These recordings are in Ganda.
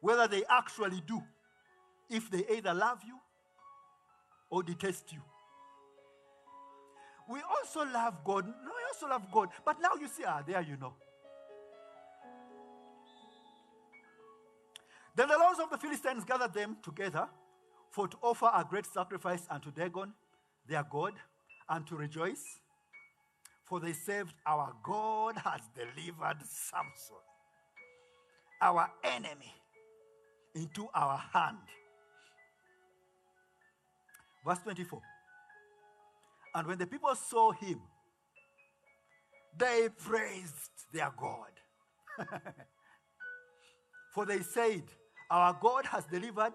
whether they actually do, if they either love you or detest you. We also love God. No, we also love God. But now you see, there you know. Then the lords of the Philistines gathered them together for to offer a great sacrifice unto Dagon, their God, and to rejoice. For they said, our God has delivered Samson, our enemy, into our hand. Verse 24. And when the people saw him, they praised their God. For they said, our God has delivered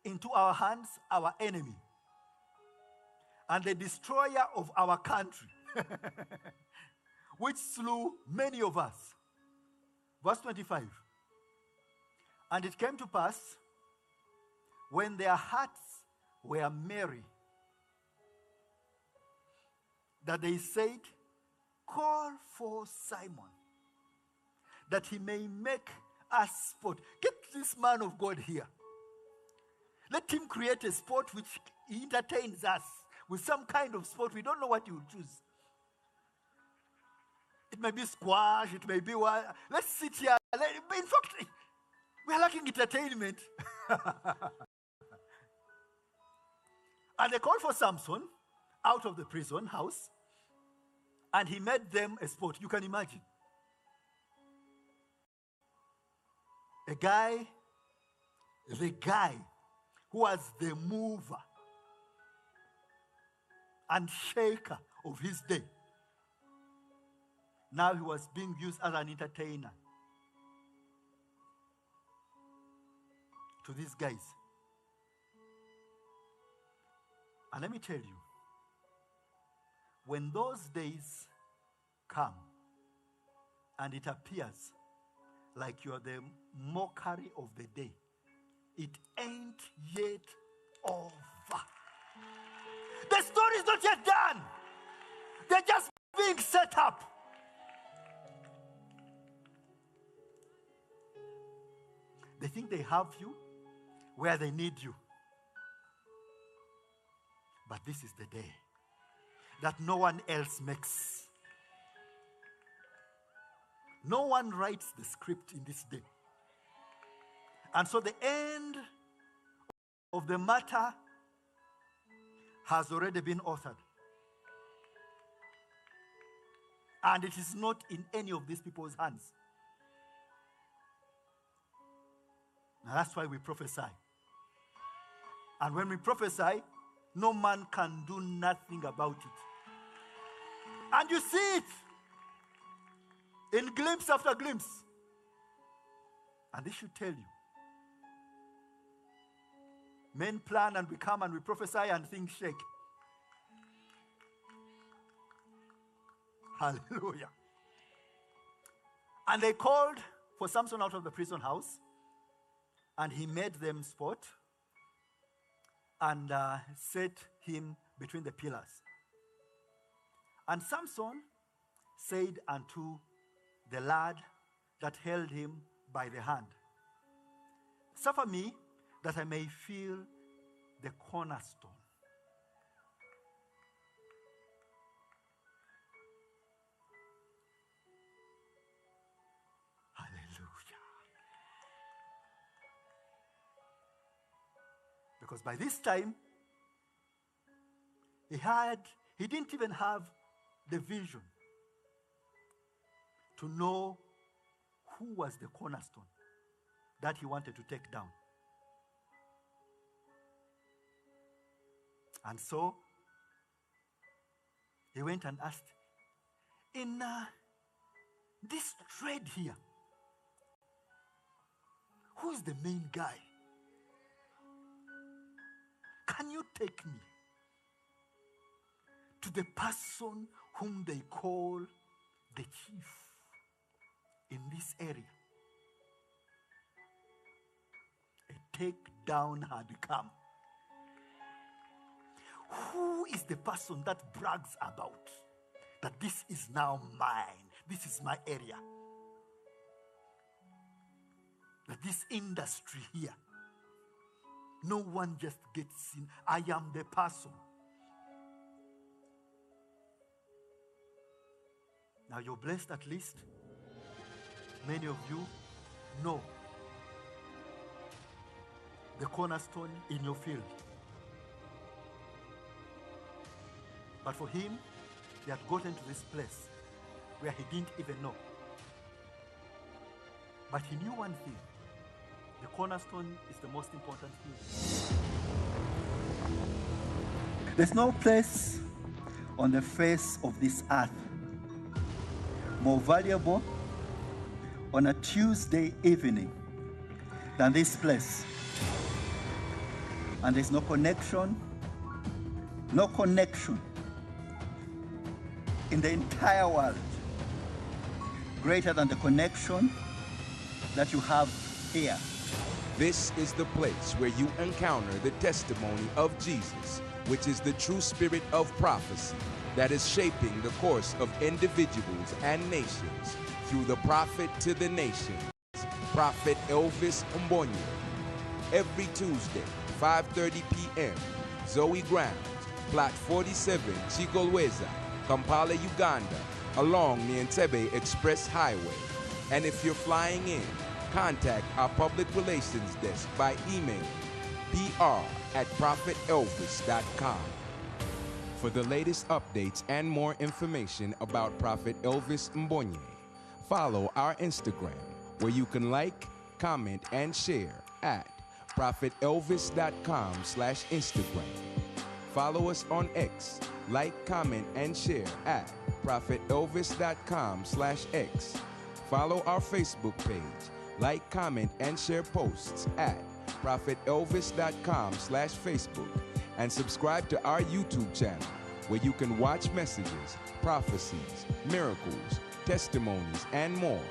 into our hands our enemy, and the destroyer of our country, which slew many of us. Verse 25. And it came to pass, when their hearts were merry, that they said, call for Simon, that he may make us sport. Get this man of God here. Let him create a sport which entertains us with some kind of sport. We don't know what he will choose. It may be squash, it may be what. Let's sit here. In fact, we are lacking entertainment. And they called for Samson out of the prison house, and he made them a sport. You can imagine. The guy who was the mover and shaker of his day, now he was being used as an entertainer to these guys. And let me tell you, when those days come and it appears like you are the mockery of the day, it ain't yet over. The story is not yet done. They're just being set up. They think they have you where they need you. But this is the day that no one else makes. No one writes the script in this day. And so the end of the matter has already been authored. And it is not in any of these people's hands. Now that's why we prophesy. And when we prophesy, no man can do nothing about it. And you see it in glimpse after glimpse. And this should tell you. Men plan and we come and we prophesy and things shake. Hallelujah. And they called for Samson out of the prison house, and he made them sport and set him between the pillars. And Samson said unto the lad that held him by the hand, suffer me that I may feel the cornerstone. Hallelujah. Because by this time, he didn't even have the vision to know who was the cornerstone that he wanted to take down. And so, he went and asked, in this trade here, who's the main guy? Can you take me to the person whom they call the chief in this area? A takedown had come. Who is the person that brags about that this is now mine? This is my area. this industry here. No one just gets in. I am the person. Now you're blessed at least. Many of you know the cornerstone in your field. But for him, he had gotten to this place where he didn't even know. But he knew one thing. The cornerstone is the most important thing. There's no place on the face of this earth more valuable on a Tuesday evening than this place. And there's no connection in the entire world greater than the connection that you have here. This is the place where you encounter the testimony of Jesus, which is the true spirit of prophecy that is shaping the course of individuals and nations through the prophet to the nations, Prophet Elvis Mbonye. Every Tuesday, 5:30 p.m., Zoe Grounds, Plot 47, Chigolweza, Kampala, Uganda, along the Entebbe Express Highway. And if you're flying in, contact our public relations desk by email pr@prophetelvis.com. For the latest updates and more information about Prophet Elvis Mbonye, follow our Instagram, where you can like, comment, and share at prophetelvis.com/Instagram. Follow us on X, like, comment, and share at prophetelvis.com/X. Follow our Facebook page, like, comment, and share posts at prophetelvis.com/Facebook. And subscribe to our YouTube channel, where you can watch messages, prophecies, miracles, testimonies, and more.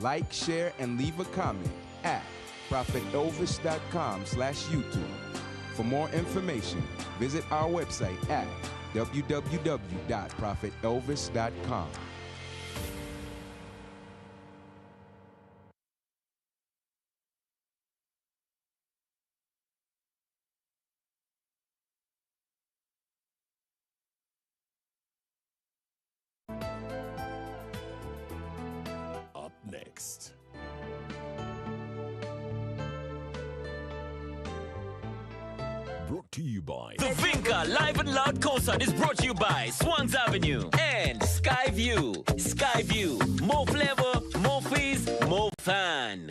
Like, share, and leave a comment at prophetelvis.com/YouTube. For more information, visit our website at www.prophetelvis.com. Up next. Brought to you by The Vinca Live and Loud concert is brought to you by Swans Avenue and Skyview. Skyview, more flavor, more fees, more fun.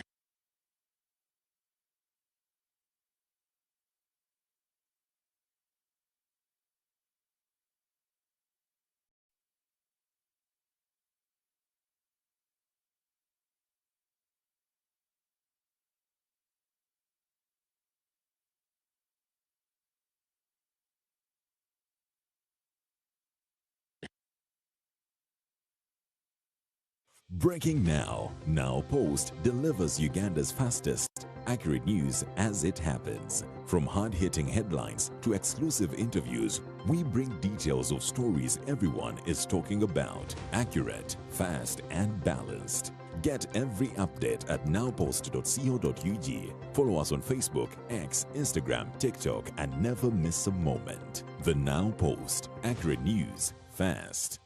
Breaking Now. Now Post delivers Uganda's fastest, accurate news as it happens. From hard-hitting headlines to exclusive interviews, we bring details of stories everyone is talking about. Accurate, fast, and balanced. Get every update at nowpost.co.ug. Follow us on Facebook, X, Instagram, TikTok, and never miss a moment. The Now Post. Accurate news, fast.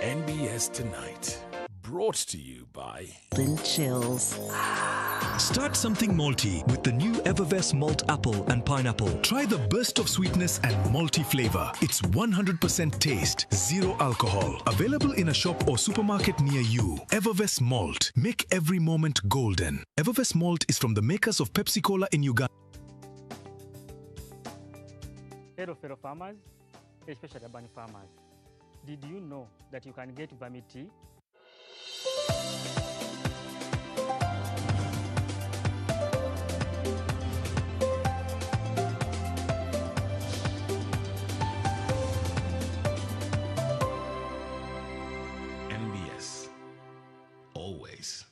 NBS Tonight, brought to you by Chills. Start something malty with the new Evervest Malt Apple and Pineapple. Try the burst of sweetness and malty flavor. It's 100% taste, zero alcohol. Available in a shop or supermarket near you. Evervest Malt. Make every moment golden. Evervest Malt is from the makers of Pepsi Cola in Uganda. Hello fellow farmers, especially urban farmers. Did you know that you can get Vamiti? NBS. Always.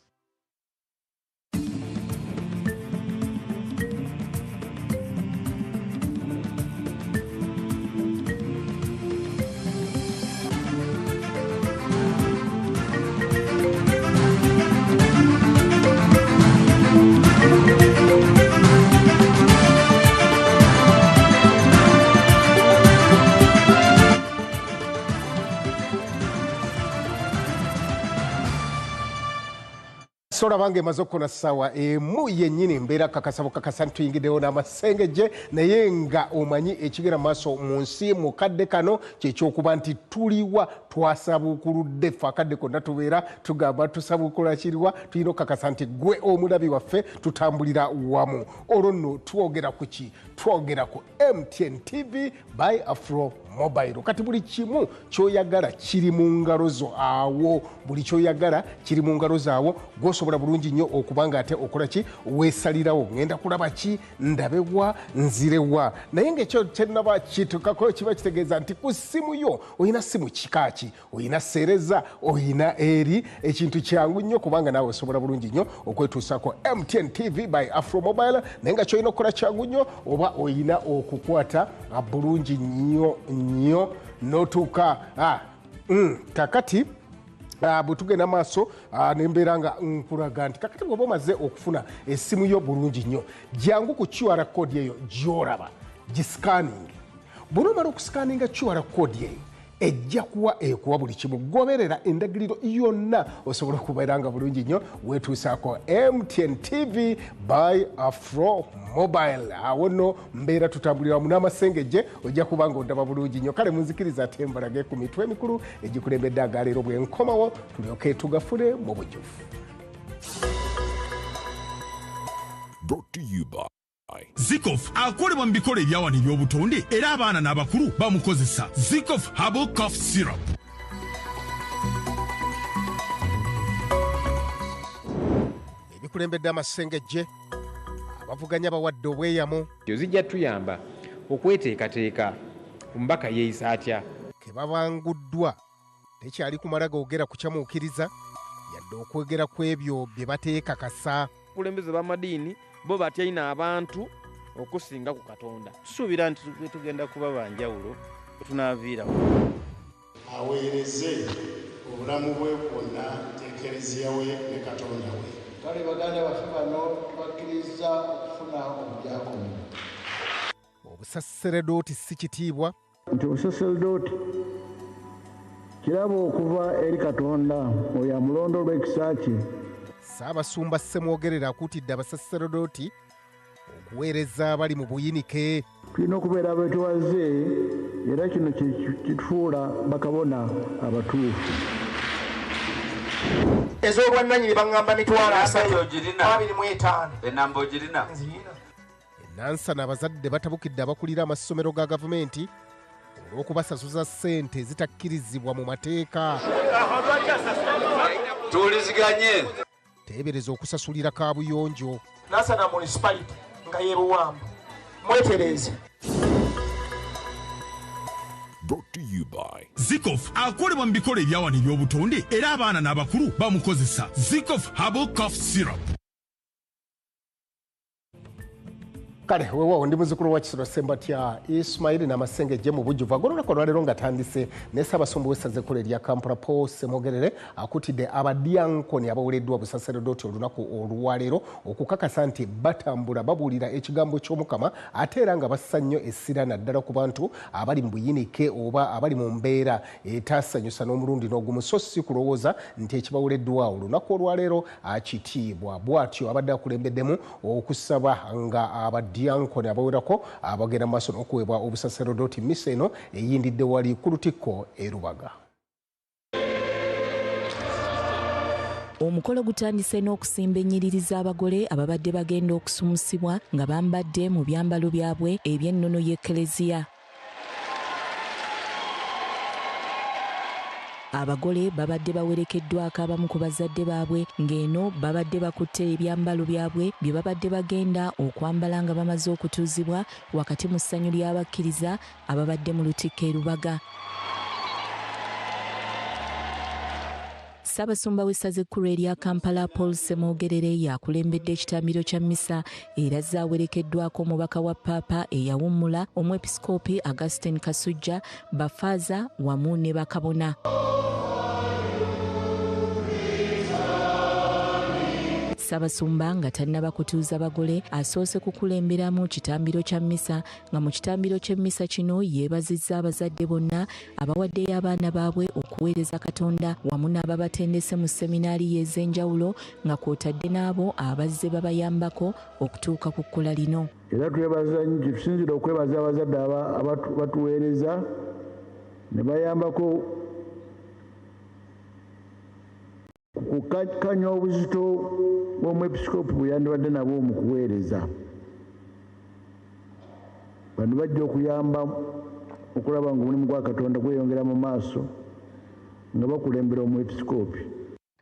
Kasora bange mazoko na sawa emu yennyini mbeera kakasabo kakasa ntuyingiddewo n'amasengejje naye nga omanyi ekigera maaso mu nsi mu kadde kano kyekyokuba nti tuliwa twasabuukuludde ffe akadde konna tubeera tugamba tusabuukula kiriwa tulina okukakasa nti gwe omulabi waffe tutambulira wamu olwo nno twogera ku ki twogera ku MTN TV by Afro Mobile kati buli kimu kyoyagala kiri mu ngalo zo awo buli kyoyagala kiri mu ngalo zaawo gosobola bulungi nnyo okubanga ate okola ki weesalirawo ngenda kulaba ki ndabewa nzirewa naye ng'ekyo kyennaba kitukako kiba kitegeeza nti ku ssimu yo oyina ssimu kikaaki oyina seereza oyina eri ekintu kyangu nnyo kubanga naawe osobola bulungi nnyo okwetuusako MTN TV by Afro Mobile naye nga kyolina okukola kyangu nnyo oba oyina okukwata bulungi nnyo n'otuuka kakati bwetugenda maaso nembeera nga nkulaga nti kakati bw'oba omaze okufuna essimu yo bulungi nnyo jangu ku QR code eyo gy'olaba gisikaningi bw'onomala okusikaninga QR code eyo ejja kuwa ekuwa buli kimu goberera endagiriro yonna osobola okubeera nga bulungi nnyo weetuusaako MTN TV by Afro Mobile awo nno mbeera tutambulira mu n'amasengejje ojja kuba nga ondaba bulungi nnyo kale munzikiriza ate mbalage ku mitwe emikulu egikulembedde agaleero bwenkomawo tulyoke tugafule mu bujjufu. Brought to you by Zikoff akolebwa mu bikola ebyawano eby'obutonde era abaana n'abakulu bamukozesa Zikoff Herbal Cough Syrup. Ebikulembedde amasengejje abavuganya bawadde obweyamo zijja tuyamba okweteekateeka omubaka yeeyisa atya kebabanguddwa tekyali kumala googera ku kyamuukiriza yadde okwogera ku ebyo bye bateekakasa abakulembeze b'amadiini bo batyayina abantu okusinga ku Katonda. Tusuubira nti tugenda kuba banjawulo tunaaviira aweereze obulamu bwe bwonna ekereziya we ne Katonda we. Kale baganda baffe bano bakkiriza okufuna obudyakono. Obusaseredooti si kitiibwa nti obusaseredooti kirabo okuva eri Katonda oyo amulondo olw'ekisa kye. Ssaabasumba Ssemwogerera akuutidde abasaseredooti okuweereza abali mu buyinike. Tulina okubeera abeetwaze era kino kitufuula bakabona abatuufu. Ez'olwannannyini baŋŋamba mitwalo 25 enamba ogirina. Nansana abazadde batabukidde abakulira amasomero ga gavumenti olw'okubasasuza ssente ezitakkirizibwa mu mateeka. Tuwuliziganye. Teebereza okusasulira kaabuyonjo. Nansana municipality nga ye Buwamba. Mwetereze. Brought to you by Zikoff akolebwa mu bikola ebyawano eby'obutonde era abaana n'abakulu bamukozesa Zikoff Herbal Cough Syrup. Kale weewawo ndi muzzukulu wa Kisoro Ssembatya Ismail n'amasengejje mu bujjuvu agololako olwaleero nga tandise ne Ssaabasumba w'essaza ekkulu erya Kampala Paul Ssemwogerere akuutidde abadyankoni abawereddwa busaseredooti olunaku olwaleero okukakasa nti batambula babuulira ekigambo ky'Omukama ate era nga bassa nnyo essira naddala ku bantu abali mu buyinike oba abali mu mbeera etaasanyusa n'omulundi n'ogumu so si kulowooza nti ekibawereddwa olunaku olwaleero akitiibwa bw'atyo abadde akulembeddemu okusaba nga abadyankoni abawerako abagenda mu maaso n'okuweebwa obusaseredooti mmisa eno eyindidde wali ku Lutikko e Rubaga. Omukolo gutandise n'okusimba ennyiriri z'abagole ababadde bagenda okusumusibwa nga bambadde mu byambalo byabwe eby'ennono y'Eklezia. Abagole babadde bawerekeddwako abamu ku bazadde baabwe ng'eno babadde bakutte ebyambalo byabwe bye babadde bagenda okwambala nga bamaze okutuuzibwa wakati mu ssanyu ly'abakkiriza ababadde mu Lutikko e Rubaga. Ssaabasumba w'essaza ekkulu erya Kampala Paul Ssemwogerere yakulembedde ekitambiro kya mmisa era zaawerekeddwako omubaka wa Paapa eyawummula omwepisikoopi Augustine Kasujja, bafaaza wamu ne bakabona. Ssaabasumba nga tannaba kutuuza bagole asoose kukulemberamu kitambiro kya mmisa nga mu kitambiro ky'emmisa kino yeebazizza abazadde bonna abawaddeyo abaana baabwe okuweereza Katonda wamu n'ababatendese mu seminaari ez'enjawulo nga kw'otadde n'abo abazze babayambako okutuuka ku kkola lino. Era twebaza nnyo, tusinzira okwebaza abazadde batuweereza ne bayambako kukakanya obuzito bw'omwepisikoopi bwe yandibadde nabo mu kuweereza. Bano bajja okuyamba okulaba nga omulimu gwa Katonda gweyongera mu maaso nga bakulembera omwepisikoopi.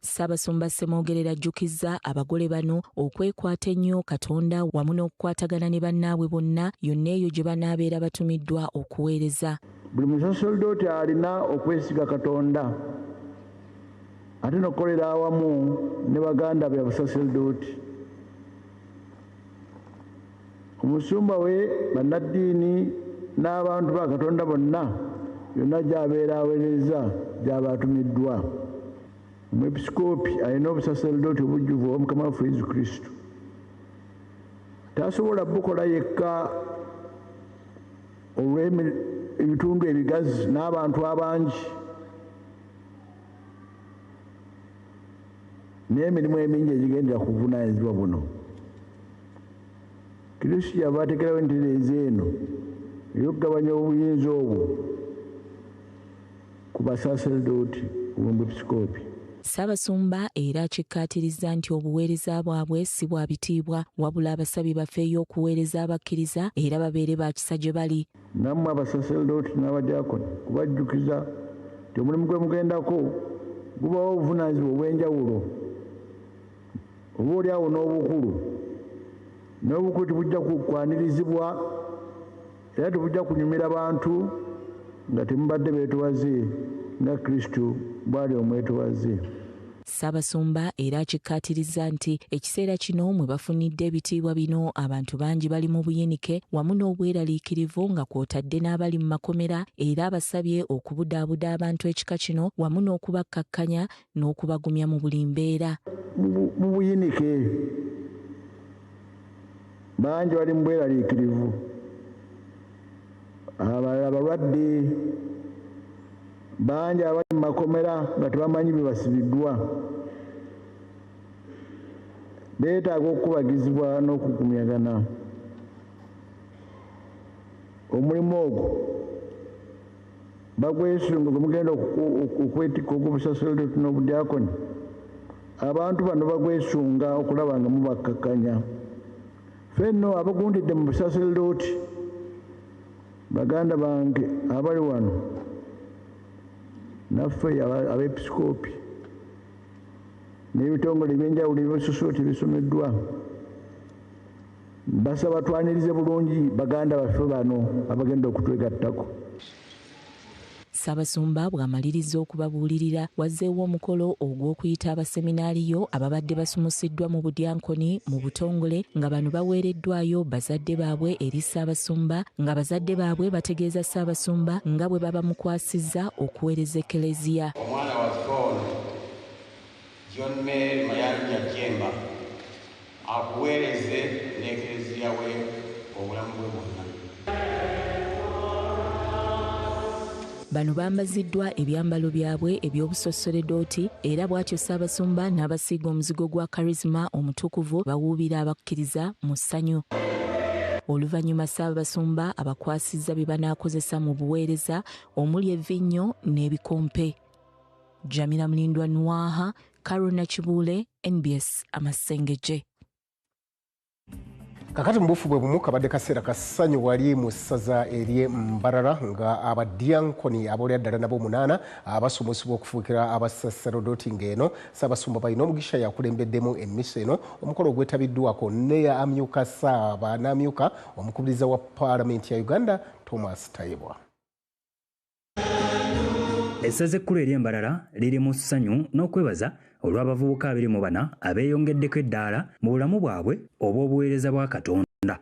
Ssaabasumba Ssemwogerera ajjukizza abagole bano okwekwata ennyo Katonda wamu n'okukwatagana ne bannaabwe bonna yonna eyo gye banaabeera batumiddwa okuweereza. Buli musaserodooti alina okwesiga Katonda ate n'okukolera awamu ne baganda be abasaserodooti. Omusumba we, bannaddiini n'abantu ba Katonda bonna yonna gy'abeera aweereza gy'aba atumiddwa. Omwepisikoopi alina obusaserodooti obujjuvu obwa Mukama waffe Yesu Kristo. Tasobola bukola yekka olw'ebitundu ebigazi n'abantu abangi n'emirimu emingi egigendera ku buvunaanyizibwa buno. Kristo yava ateekerawo entereeza eno ey'okugabanya obuyinza obwo ku basaserodooti b'omwepisikoopi. Ssaabasumba era akikkaatirizza nti obuweereza bwabwe si bwa bitiibwa wabula abasabye bafeeyo okuweereza abakkiriza era babeere ba kisa gye bali. Nammwe abasaserodooti n'abadiakoni kubajjukiza nti omulimu gwe mugendako gubawo obuvunaanyizibwa obw'enjawulo oba oli awo n'obukulu. N'obukulu tebujja kukwanirizibwa era tebujja kunyumira bantu nga temubadde beetowaze nga Kristo bw'ali omwetowaze. Ssaabasumba era akikkaatirizza nti ekiseera kino mwe bafunidde ebitiibwa bino abantu bangi bali mu buyinike wamu n'obweraliikirivu nga kw'otadde n'abali mu makomera era abasabye okubudaabuda abantu ekika kino wamu n'okubakkakkanya n'okubagumya mu buli mbeera. Mu buyinike bangi bali mu bweraliikirivu, abalala balwadde, bangi abali mu makomera nga tebamanyi bye basibiddwa. Beetaaga okukubagizibwa n'okugumyagana. Omulimu ogwo bagwesunga gwe mugenda okwetikka ogw'obusaserodooti n'obudiakoni. Abantu bano bagwesunga okulaba nga mubakkakkanya. Ffenno abagundidde mu busaserodooti, baganda bange abali wano, naffe abepisikoopi n'ebitongole ebyenjawulo ebyobusaserodooti ebisomeddwa, basaba twanirize bulungi baganda baffe bano abagenda okutwegattako. Ssaabasumba bw'amaliriza okubabuulirira wazzeewo omukolo ogw'okuyita abaseminaariyo ababadde basumusiddwa mu budyankoni mu butongole nga bano baweereddwayo bazadde baabwe eri Ssaabasumba nga bazadde baabwe bategeeza Ssaabasumba nga bwe baba mukwasizza okuweereza Ekleziya. Omwana waffe ono John Mary Mayanja Jemba akuweereze n'Ekleziya we obulamu bwe bwonna. Bano bambaziddwa ebyambalo byabwe eby'obusaserodooti era bw'atyo Ssaabasumba n'abasiiga omuzigo gwa karizima omutukuvu bawuubira abakkiriza mu ssanyu. Oluvannyuma Ssaabasumba abakwasizza bye banaakozesa mu buweereza omuli evvinnyo n'ebikompe. Jamila Mulindwa Nwaha, Karuna Kibuule, NBS Amasengejje. Kakati mubufu bwe bumu kabadde kaseera kasanyu wali mu ssaza ery'e Mbarara nga abadyankoni aboolya ddala nabo 8 abasomusibwa okufuukira abasaserodooti ng'eno Ssaabasumba balina omugisha yakulembeddemu emmisa eno omukolo ogwetabiddwako ne amyuka Ssaaba n'amyuka omukubiriza wa Paalamenti ya Uganda Thomas Tayibwa. Essaza ekkulu ery'e Mbarara liri mu ssanyu n'okwebaza olw'abavubuka 24 abeeyongeddeko eddaala mu bulamu bwabwe obw'obuweereza bwa Katonda.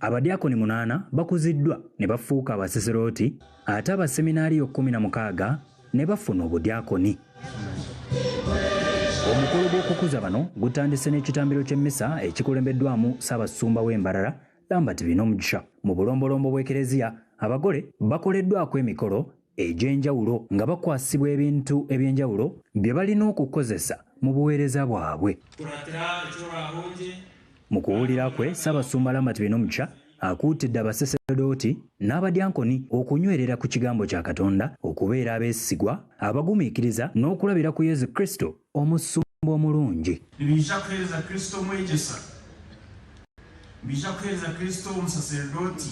Abadyaakoni 8 bakuziddwa ne bafuuka abasaserooti ate abaseminaariyo 16 ne bafuna obudyaakoni. Omukolo gw'okukuza bano gutandise n'ekitambiro ky'emmisa ekikulembeddwamu Ssaabasumba w'Embarara Lambert Binomugisha. Mu bulombolombo bw'ekereziya abagole bakoleddwako emikolo egy'enjawulo nga bakwasibwa ebintu eby'enjawulo bye balina okukozesa mu buweereza bwabwe. Mu kuwulira kwe Ssaabasumba Lambert Binomugisha akuutidde abasaseredooti n'abadyankoni okunywerera ku kigambo kya Katonda, okubeera abeesigwa, abagumiikiriza n'okulabira ku Yesu Kristo omusumba omulungi. Bija kuheereza Kristo omwegesa, bija kuheereza Kristo omusaseredooti,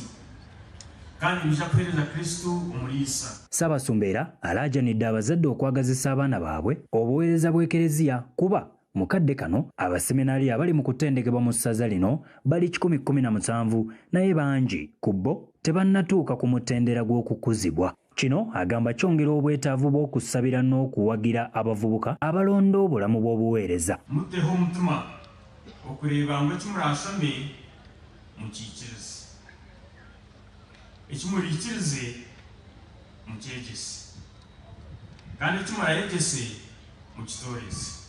kandi bija kuheereza Kristo omuliisa. Ssaabasumba era alaajanidde abazadde okwagazisa abaana baabwe obuweereza bw'ekereziya kuba mukadde kano abaseminali abali mu kutendekebwa mu ssaza lino bali 117 naye bangi ku bo tebannatuuka ku mutendera gw'okukuzibwa. Kino agamba kyongera obwetaavu bw'okusabira n'okuwagira abavubuka abalonda obulamu bw'obuweereza. Mutteho omutima okureeba ngu ekimurasome mukiikirize, ekimuliikirize mukyegese, kandi ekimurayegese mukitoolese.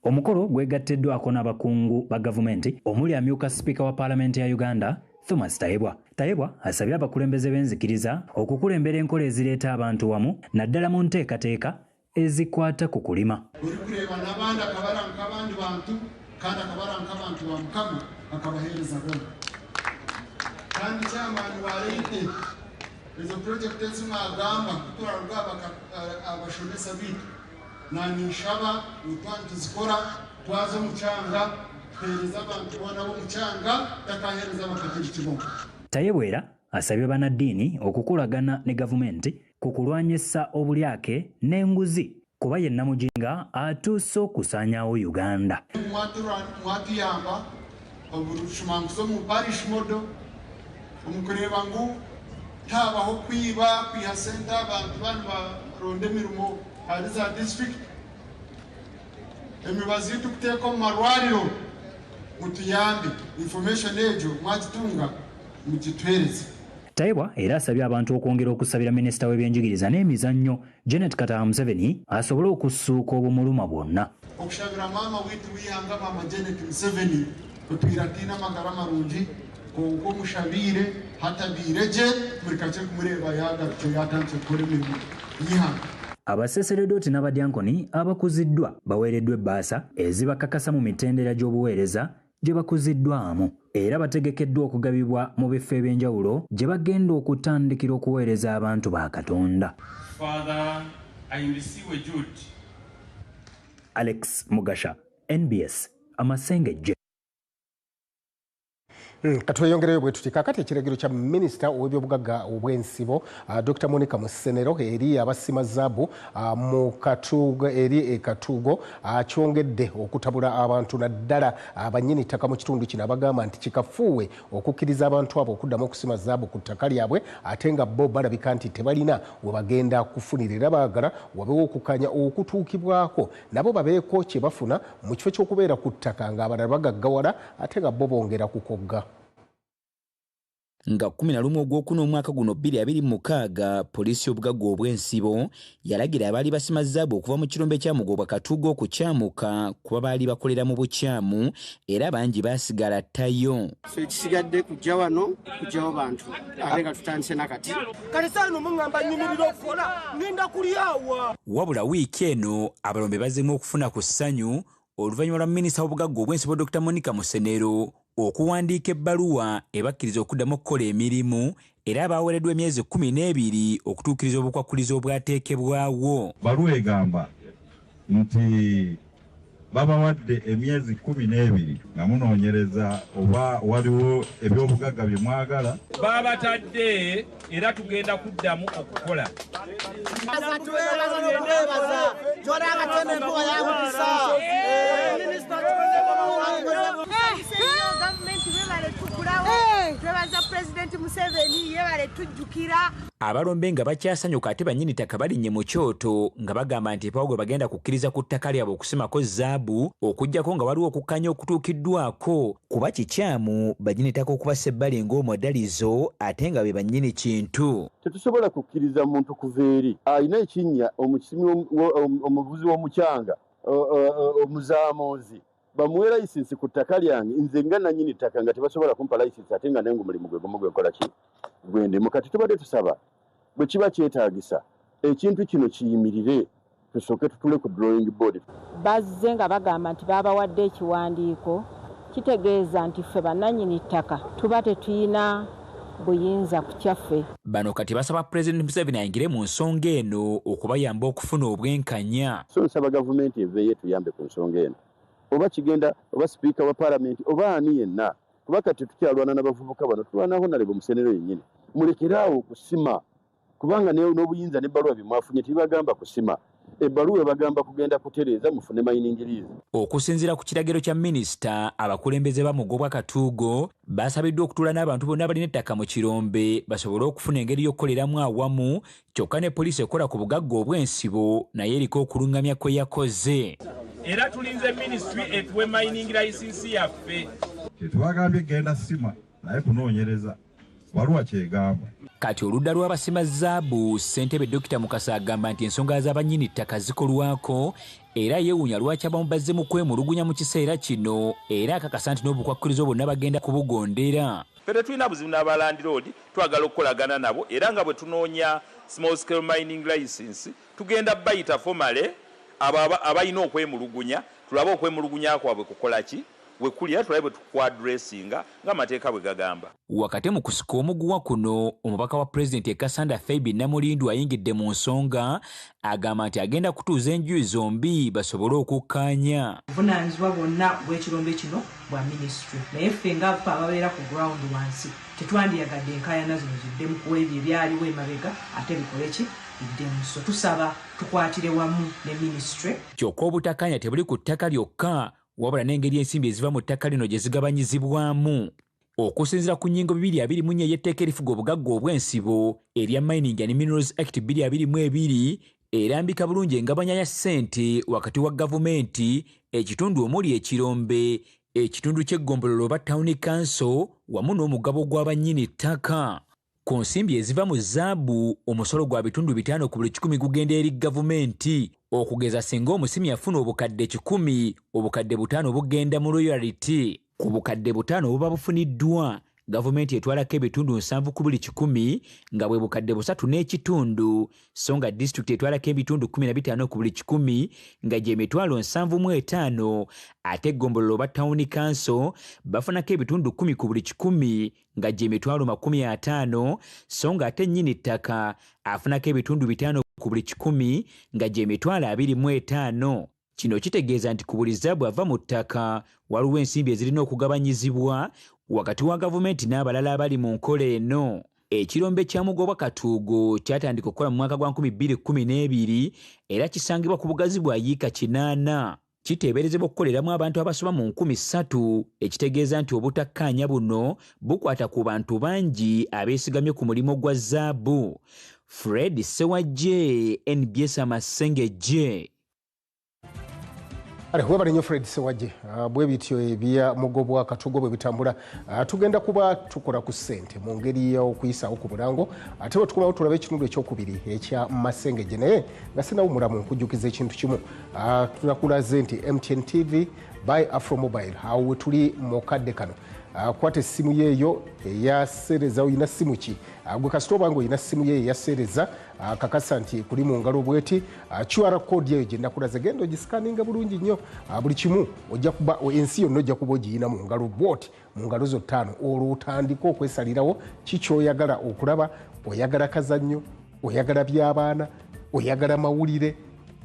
Omukolo gwegatteddwako n'abakungu ba gavumenti omuli amyuka sipiika wa paalamenti ya Uganda Thomas Tayebwa. Tayebwa asabye abakulembeze b'enzikiriza okukulembera enkola ezireeta abantu wamu naddala mu nteekateeka ezikwata ku kulima. Uri kureba n'abandi akabaranka abandi bantu kandi akabaranka abantu ba Mukama akabaheereza bona. Kandi kyamaani waleete ezo projekiti ezimagamba kutwala rwaba abashomesa bitu nanishaba utwantu zikora twaze mucyanga tuhereza abantu bona bo mucyanga takahereza bakatira kibogo. Tayebwera asabye banaddiini okukolagana ne gavumenti ku kulwanyisa obulyake n'enguzi kuba ye Namujinga atuuse okusaanyaawo Uganda. Mwatuyamba obushumanguzo mu parish modo omukureba ngu tabaho kwiha sente abantu bano baronde emirimo hari za district emibazi yitu kuteeka mu marwariro mutuyambe information ejo mwagitunga mugitwereze. Tayebwa era asabye abantu okwongera okusabira minisita w'ebyenjigiriza n'emizannyo Janet Kataha Museveni asobole okusuuka obumuluma bwonna. Okushabira maama witu wihanga mama Janet Museveni otwiratina amagara marungi konko mushabire hatabireje murikache kumureba yagarutse yatanze kukora emirimo yihanga. Abasaseredooti n'abadyankoni abakuziddwa baweereddwa ebbaasa ezibakakasa mu mitendera gy'obuweereza gye bakuziddwamu era bategekeddwa okugabibwa mu bifo eby'enjawulo gye bagenda okutandikira okuweereza abantu ba Katonda. Alex Mugasha, NBS, Amasengejje. Katweyongereyo bwe tuti kakati ekiragiro kya minisita ow'ebyobugagga obw'ensibo Dr. Monica Musenero eri abasima zaabu mu Katuugo eri ekatuugo kyongedde okutabula abantu naddala abannyini ttaka mu kitundu kino abagamba nti kikafuuwe okukkiriza abantu abo okuddamu okusima zaabu ku ttaka lyabwe ate nga bo balabika nti tebalina we bagenda kufunira era baagala wabewo okukanya okutuukibwako nabo babeeko kye bafuna mu kifo ky'okubeera ku ttaka ng'abalala bagaggawala ate nga bo bongera kukogga. Nga 11 ogwokuna omwaka guno 2026 poliisi y'obugagga obw'ensibo yalagira abaali basima zaabu okuva mu kirombe kya Mugobwa Katuugo okukyamuka kuba baali bakolera mu bukyamu era bangi baasigala ttayo. Ekisigadde kujja wano kujjawo bantu ate nga tutandise nakati kale saano muŋŋamba nnyumirira okukola ngenda kulyawa. Wabula wiiki eno abalombe bazzeemu okufuna ku ssanyu oluvannyuma lwa minisita w'obugagga obw'ensibo Dr. Monica Musenero okuwandiika ebbaluwa ebakkiriza okuddamu okukola emirimu era baaweereddwa emyezi 12 okutuukiriza obukwakkulizo obwateekebwawo. Baluwa egamba nti babawadde emyezi 12 nga munoonyereza oba waliwo ebyobugagga bye mwagala. Babatadde era tugenda kuddamu okukola. Abalombe nga bakyasanyuka ate bannyini ttaka balinnye mu kyoto nga bagamba nti epawo gwe bagenda kukkiriza ku ttaka lyabwe okusimako zaabu okuggyako nga waliwo okukkanya okutuukiddwako kuba kikyamu bannyini ttaka okubassa ebbali ng'omudalizo ate nga be bannyini kintu. Tetusobola kukkiriza muntu kuva eri alina ekinnya omukisimi omuvuzi w'omukyanga omuzaamonzi bamuwe layisinsi ku ttaka lyange nze nga nannyini ttaka nga tebasobola kumpa layisinsi ate nga naye omulimu gwe gumu gwenkola ki gwendemu kati tubadde tusaba bwe kiba kyetaagisa ekintu kino kiyimirire tusooke tutule ku drawing board. Bazze nga bagamba nti baabawadde ekiwandiiko kitegeeza nti ffe bannannyini ttaka tuba tetuyina buyinza ku kyaffe. Bano kati basaba Pulezidenti Museveni ayingire mu nsonga eno okubayamba okufuna obwenkanya. So nsaba gavumenti eveeyo tuyambe ku nsonga eno, oba kigenda oba sipiika wa paalamenti oba ani yenna, kuba kati tukyalwana n'abavubuka bano, tulwanaho nalebo Musenero yennyini. Mulekeraawo kusima, kubanga n'obuyinza n'ebbaluwa bimwafunye tibagamba kusima. Ebbaluwa bagamba kugenda kutereeza mufune mayiningirizi. Okusinziira ku kiragiro kya minisita, abakulembeze ba Mugobwa Katuugo basabiddwa okutuula n'abantu bonna abalina ettaka mu kirombe basobole okufuna engeri y'okukoleramu awamu, kyokka ne poliisi ekola ku bugagga obw'ensibo naye eriko okulungamya kwe yakoze. Era tulinze ministry etuwe mining license yaffe. Tetwagambye genda sima naye kunoonyereza baluwa kyegamba. Kati oludda lw'abasima zaabu, ssentebe Dr. Mukasa agamba nti ensonga z'abannyini ttaka zikolwako era yeewuunya lwaki abamu bazze mu kwemulugunya mu kiseera kino era akakasa nti n'obukwakkirizo bonna bagenda kubugondera. Ffe tetulina buzibu n'abalandiroodi, twagala okukolagana nabo era nga bwe tunoonya small scale mining license tugenda bayita formale abalina okwemulugunya, tulabe okwemulugunya kwabwe kukola ki we kulira tulabe tukwadressinga ng'amateeka bwe gagamba. Wakati mu kusika omuguwa kuno, omubaka wa Pulezidenti Kasanda Feibi Namulindu ayingidde mu nsonga, agamba nti agenda kutuuza enjuyi zombi basobole okukkaanya. Obuvunaanyizibwa bwonna bw'ekirombe kino bwa minisitule, naye ffe ng'abafa ababeera ku ground wansi tetwandiyagadde enkaayana zino ziddemu kuwa ebyo ebyaliwo emabega ate bikole ki biddemu. So tusaba tukwatire wamu ne minisitule. Kyokka obutakkaanya tebuli ku ttaka lyokka, wabula n'engeri ensimbi eziva mu ttaka lino gye zigabanyizibwamu. Okusinziira ku nnyingo 224 y'etteeka erifuga obugagga obw'ensibo erya Mining and Minerals Act 2022 erambika bulungi engabanya ya ssente wakati wa gavumenti, ekitundu omuli ekirombe, ekitundu ky'eggombolola oba Town Council wamu n'omugabo gw'abannyini ttaka. Ku nsimbi eziva mu zaabu, omusolo gwa bitundu 5 ku buli 100 gugenda eri gavumenti. Okugeza singa omusimi yafuna obukadde 100, obukadde 5 bugenda mu royalty. Ku bukadde 5 buba bufuniddwa, gavumenti etwalako ebitundu 7 ku buli 100 nga bwe bukadde 3 n'ekitundu, so nga disitulikiti etwalako ebitundu 15 ku buli 100 nga gye mitwalo 75, ate eggombolola oba Town Council bafunako ebitundu 10 ku buli 100 nga gye mitwalo 50, so nga ate nnyini ttaka afunako ebitundu 5 ku buli 100 nga gye mitwalo 25. Kino kitegeeza nti ku buli zaabu ava mu ttaka waliwo ensimbi ezirina okugabanyizibwa wakati wa gavumenti n'abalala abali mu nkola eno. Ekirombe kya Mugobwa Katuugo kyatandika okukola mu mwaka gwa 2012 era kisangibwa ku bugazi bwa yiika 8. Kiteeberezebwa okukoleramu abantu abasoba mu 3,000, ekitegeeza nti obutakkaanya buno bukwata ku bantu bangi abeesigamye ku mulimo gwa zaabu. Fred Sewajje, NBS Amasengejje. Webale nnyo Fred Sewajje. Bwe bityo ebya Mugobwa Katuugo bwe bitambula, tugenda kuba tukola ku ssente mu ngeri y'okuyisaawo ku bulango, ate bwe tukomawo tulabe ekitundu ekyokubiri ekya Masengejje. Naye nga sinawo mulamu nkujjukiza ekintu kimu, tunakulaze nti MTN TV by Afro Mobile awo we tuli mu kadde kano. Kwata essimu yeeyo eyaseereza, oyina ssimu ki? Gwe kasita oba nga oyina ssimu yeeyo eyaseereza, kakasa nti kuli mu ngalo bweti, QR code yeeyo gye nakulaze genda ogisikaninga bulungi nnyo, buli kimu ojja kuba ensi yonna ojja kuba ogiyina mu ngalo bwoti, mu ngalo zo 5. Olwo otandika okwesalirawo kiki oyagala okulaba. Oyagala kazannyo, oyagala by'abaana, oyagala mawulire,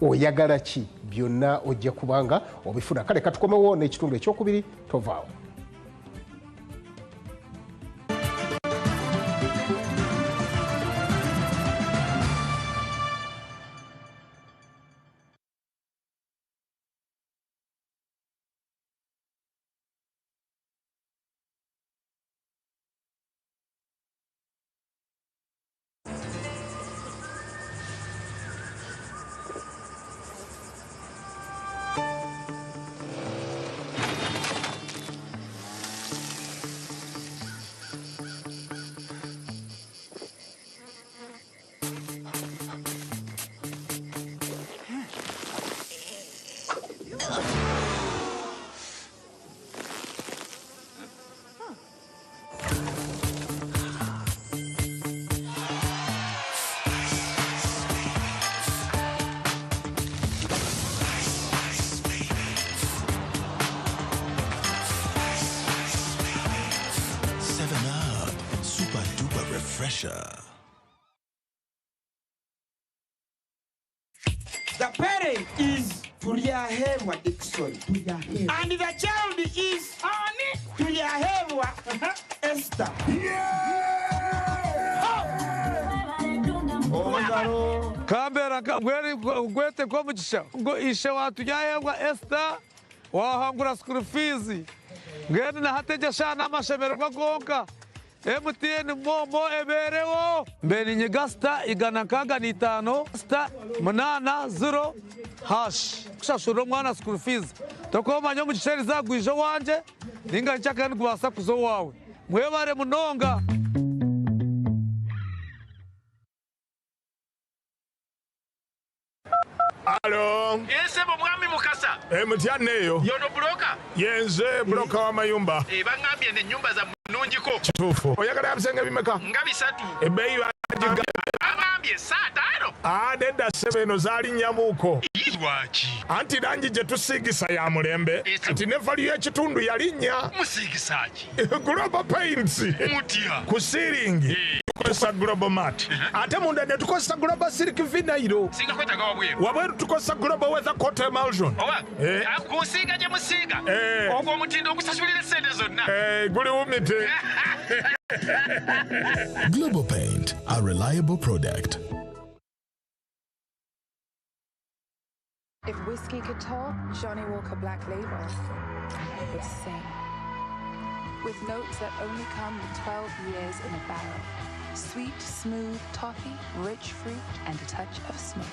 oyagala ki? Byonna ojja kubanga obifuna. Kale katukomewo n'ekitundu ekyokubiri, tovaawo. pressure. The parent is Tuliahewa Dixon. And the child is Tuliahewa Esther. Kambera gwete kwa muchisha ngo ishe watu yayewa Esther wahangura school fees ngene na hateja shana amashemero bagonka MTN momo eberewo mbeni nyegasta igana kaga ni 5 sta manana 0 hash shashuro mwana school fees tokoma nyo muchisheri zagwijo wanje ninga nchaka ngwasa kuzo wawe mwebare munonga. Alo. Ese mwami mukasa. Mutiane yo. Yono broka. Yenze broka wa mayumba. Bangambye ne nyumba za mununjiko. Kitufu. Oyagala yabisenga bimeka. Ngabi satu. Ebeyi bajiga. Bangambye satano. Nenda sebeno zali nyamuko. Izwachi. Anti danji je tusigisa ya mulembe. Anti nefali ya chitundu yalinya. Musigisachi. Global Paints. Mutia. Kusiringi. Tukosa Global Mat. Ate munda ne tukosa Global Silk Vinairo. Singa kweta gawa bweru. Wabweru tukosa Global Weather Coat Emulsion. Owa. Akusiga je musiga. Ogwo mutindo okusasulira sente zonna. Guli umite. Global Paint, a reliable product. If whiskey could talk, Johnny Walker Black Label would sing. With notes that only come with 12 years in a barrel. Sweet, smooth toffee, rich fruit, and a touch of smoke.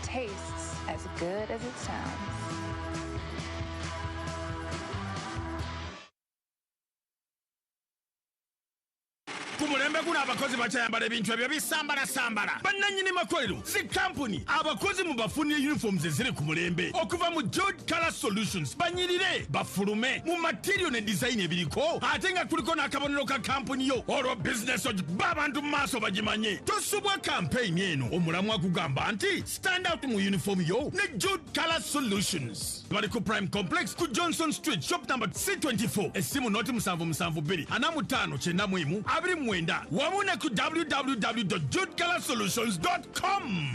Tastes as good as it sounds. Kumulembe kuna abakozi bachayambala ebintu ebyo bisambala bannannyini makolero zi kampuni abakozi mubafunire uniforms eziri ku mulembe okuva mu Jod Color Solutions banyirire bafulume mu material ne design ebiriko ate nga kuliko n'akabonero ka kampuni yo olwo business babantu mu maaso bagimanye tosubwa campaign eno omulamu akugamba nti stand out mu uniform yo ne Jod Color Solutions bali ku Prime Complex ku Johnson Street shop number C24 esimu noti 772 45 91 mwenda wamune ku www.jodcolorsolutions.com.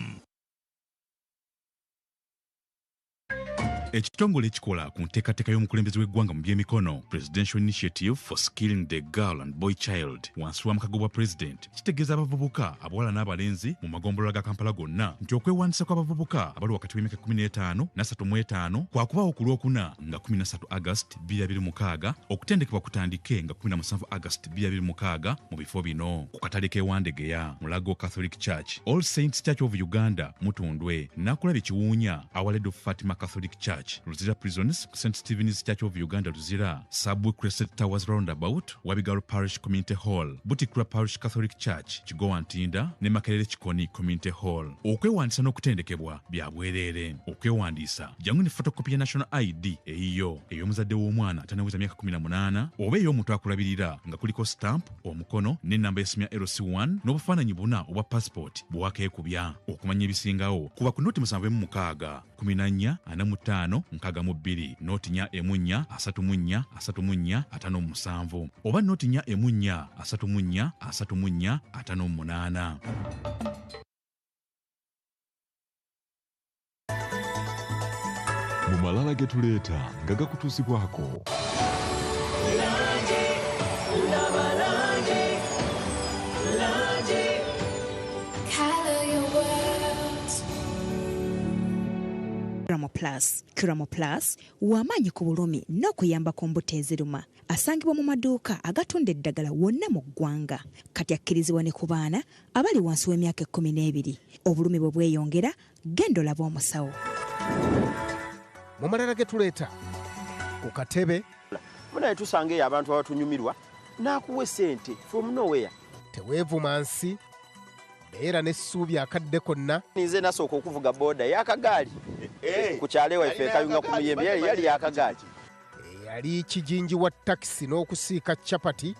Ekitongole ekikola ku nteekateeka y'omukulembeze w'eggwanga mu by'emikono Presidential Initiative for Skilling the Girl and Boy Child wansi w'amakago bwa President kitegeeza abavubuka abawala n'abalenzi mu magombolola ga Kampala gonna nti okwewandiisa kw'abavubuka abali wakati w'emyaka 15 na 35 kwakubaawo ku Lwokuna nga 13 August 2026 okutendekebwa kutandike nga 17 August 2026 mu bifo bino ku katale k'ewandegeya Mulago Catholic Church, All Saints Church of Uganda Mutundwe, Nakulabye Kiwuunya, Our Lady of Fatima Catholic Church, Luzira Prisons, St. Stephen's Church of Uganda Luzira, Subway Crescent Towers Roundabout, Wabigalo Parish Community Hall, Butikura Parish Catholic Church, Kigowa Ntinda, ne Makerere Kikoni Community Hall. Okwewandiisa n'okutendekebwa bya bwereere. Okwewandiisa jangu ne photocopy ya National ID eyiyo ey'omuzadde w'omwana atanaweza myaka 18 oba ey'omuntu akulabirira nga kuliko stamp, omukono n'ennamba y'essimu ya LC1 n'obufaananyi buna obwa passport bw'akeekubya. Okumanya ebisingawo kuba ku noti 7 14 45 62 noti 4 34 34 57 oba noti 4 34 34 58. Mu malala getuleeta nga gakutuusibwako. Kiramo Plus wamaanyi ku bulumi n'okuyamba ku mbuto eziruma. Asangibwa mu maduuka agatunda eddagala wonna mu ggwanga. Kati akkirizibwa ne ku baana abali wansi w'emyaka 12. Obulumi bwe bweyongera genda olabe omusawo. Mu malala getuleeta ku katebe munaye tusanga eyo abantu abatunyumirwa n'akuwa sente from nowhere. Teweevuma nsi beera n'essuubi akadde konna. Nze nasooka okuvuga booda y'akagaali ku kyalo waffe kayunga ku muyembe yali y'akagaali. Yali kijinji wa takisi n'okusiika capati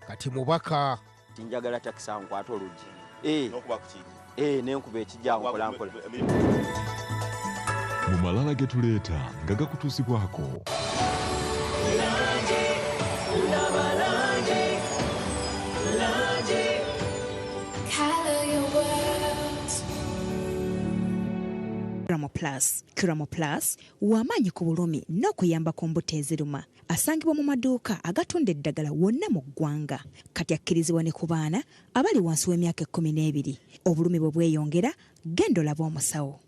kati mubaka. Njagala takisi ankwata oluggi n'okuba ku kingi n'enkuba ekijja nkola nkola. Mu malala getuleeta nga gakutuusibwako. Kiramo Plus w'amaanyi ku bulumi n'okuyambako mbuto eziruma. Asangibwa mu maduuka agatunda eddagala wonna mu ggwanga. Kati akkirizibwa ne ku baana abali wansi w'emyaka 12. Obulumi bwe bweyongera, genda olabe omusawo.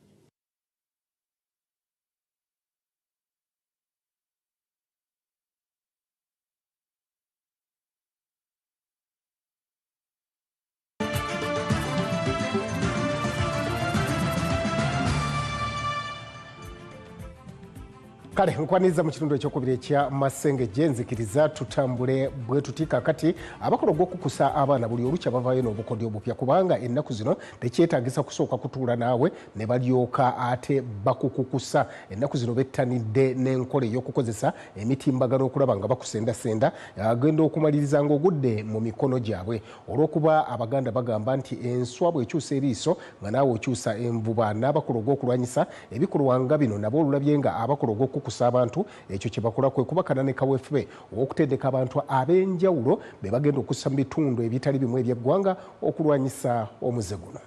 Kale nkwaniza mu kitundu ekyokubiri ekya Masengejje nzikiriza tutambule bwe tutika kati abakola okukusa abaana buli olukya bavaayo n'obukodyo obupya kubanga ennaku zino tekyetaagisa kusooka kutuula naawe ne balyoka ate bakukukusa. Ennaku zino bettanidde n'enkola ey'okukozesa emitimbagano okulaba nga bakusendasenda agenda okumaliriza ng'ogudde mu mikono gyabwe olw'okuba Abaganda bagamba nti enswa bw'ekyusa eriiso nga naawe okyusa envuba. N'abakola ogw'okulwanyisa ebikolwa nga bino nabo olulabye nga abakola ogw'okukusa abantu ekyo kye bakola kwe kubakana ne kaweefube okutendeka abantu ab'enjawulo be bagenda okussa mu bitundu ebitali bimu eby'eggwanga okulwanyisa omuze guno.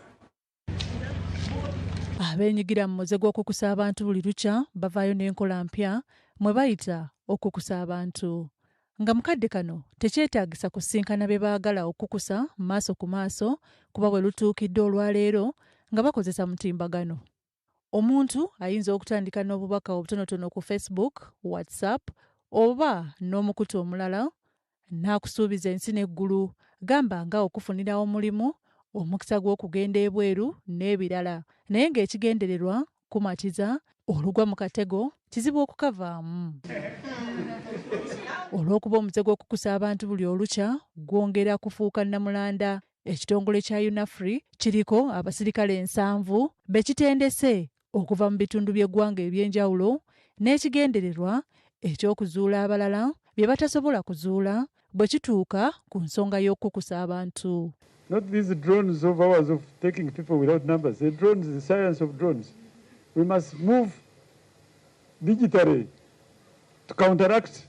Abeenyigira mu muze gw'okukusa abantu buli lukya bavaayo n'enkola mpya mwe bayita okukusa abantu. Nga mukadde kano tekyetaagisa kusinkana be baagala okukusa maaso ku maaso kuba bwe lutuukidde olwaleero nga bakozesa mutimbagano. Omuntu ayinza okutandika n'obubaka obutonotono ku Facebook, WhatsApp oba n'omukutu omulala n'akusuubiza ensi n'eggulu gamba nga okufunira omulimu, omukisa gw'okugenda ebweru n'ebirala. Naye ng'ekigendererwa kumatiza olugwa mu katego kizibu okukavaamu. Olw'okuba omuze gw'okukusa abantu buli olukya gwongera kufuuka nnamulanda, ekitongole kya UNAFRI kiriko abasirikale 7 be kitendese okuva mu bitundu by'eggwanga eby'enjawulo n'ekigendererwa eky'okuzuula abalala bye batasobola kuzuula bwe kituuka ku nsonga y'okukusa abantu. Not these drones of ours of taking people without numbers. The drones, the science of drones. We must move digitally to counteract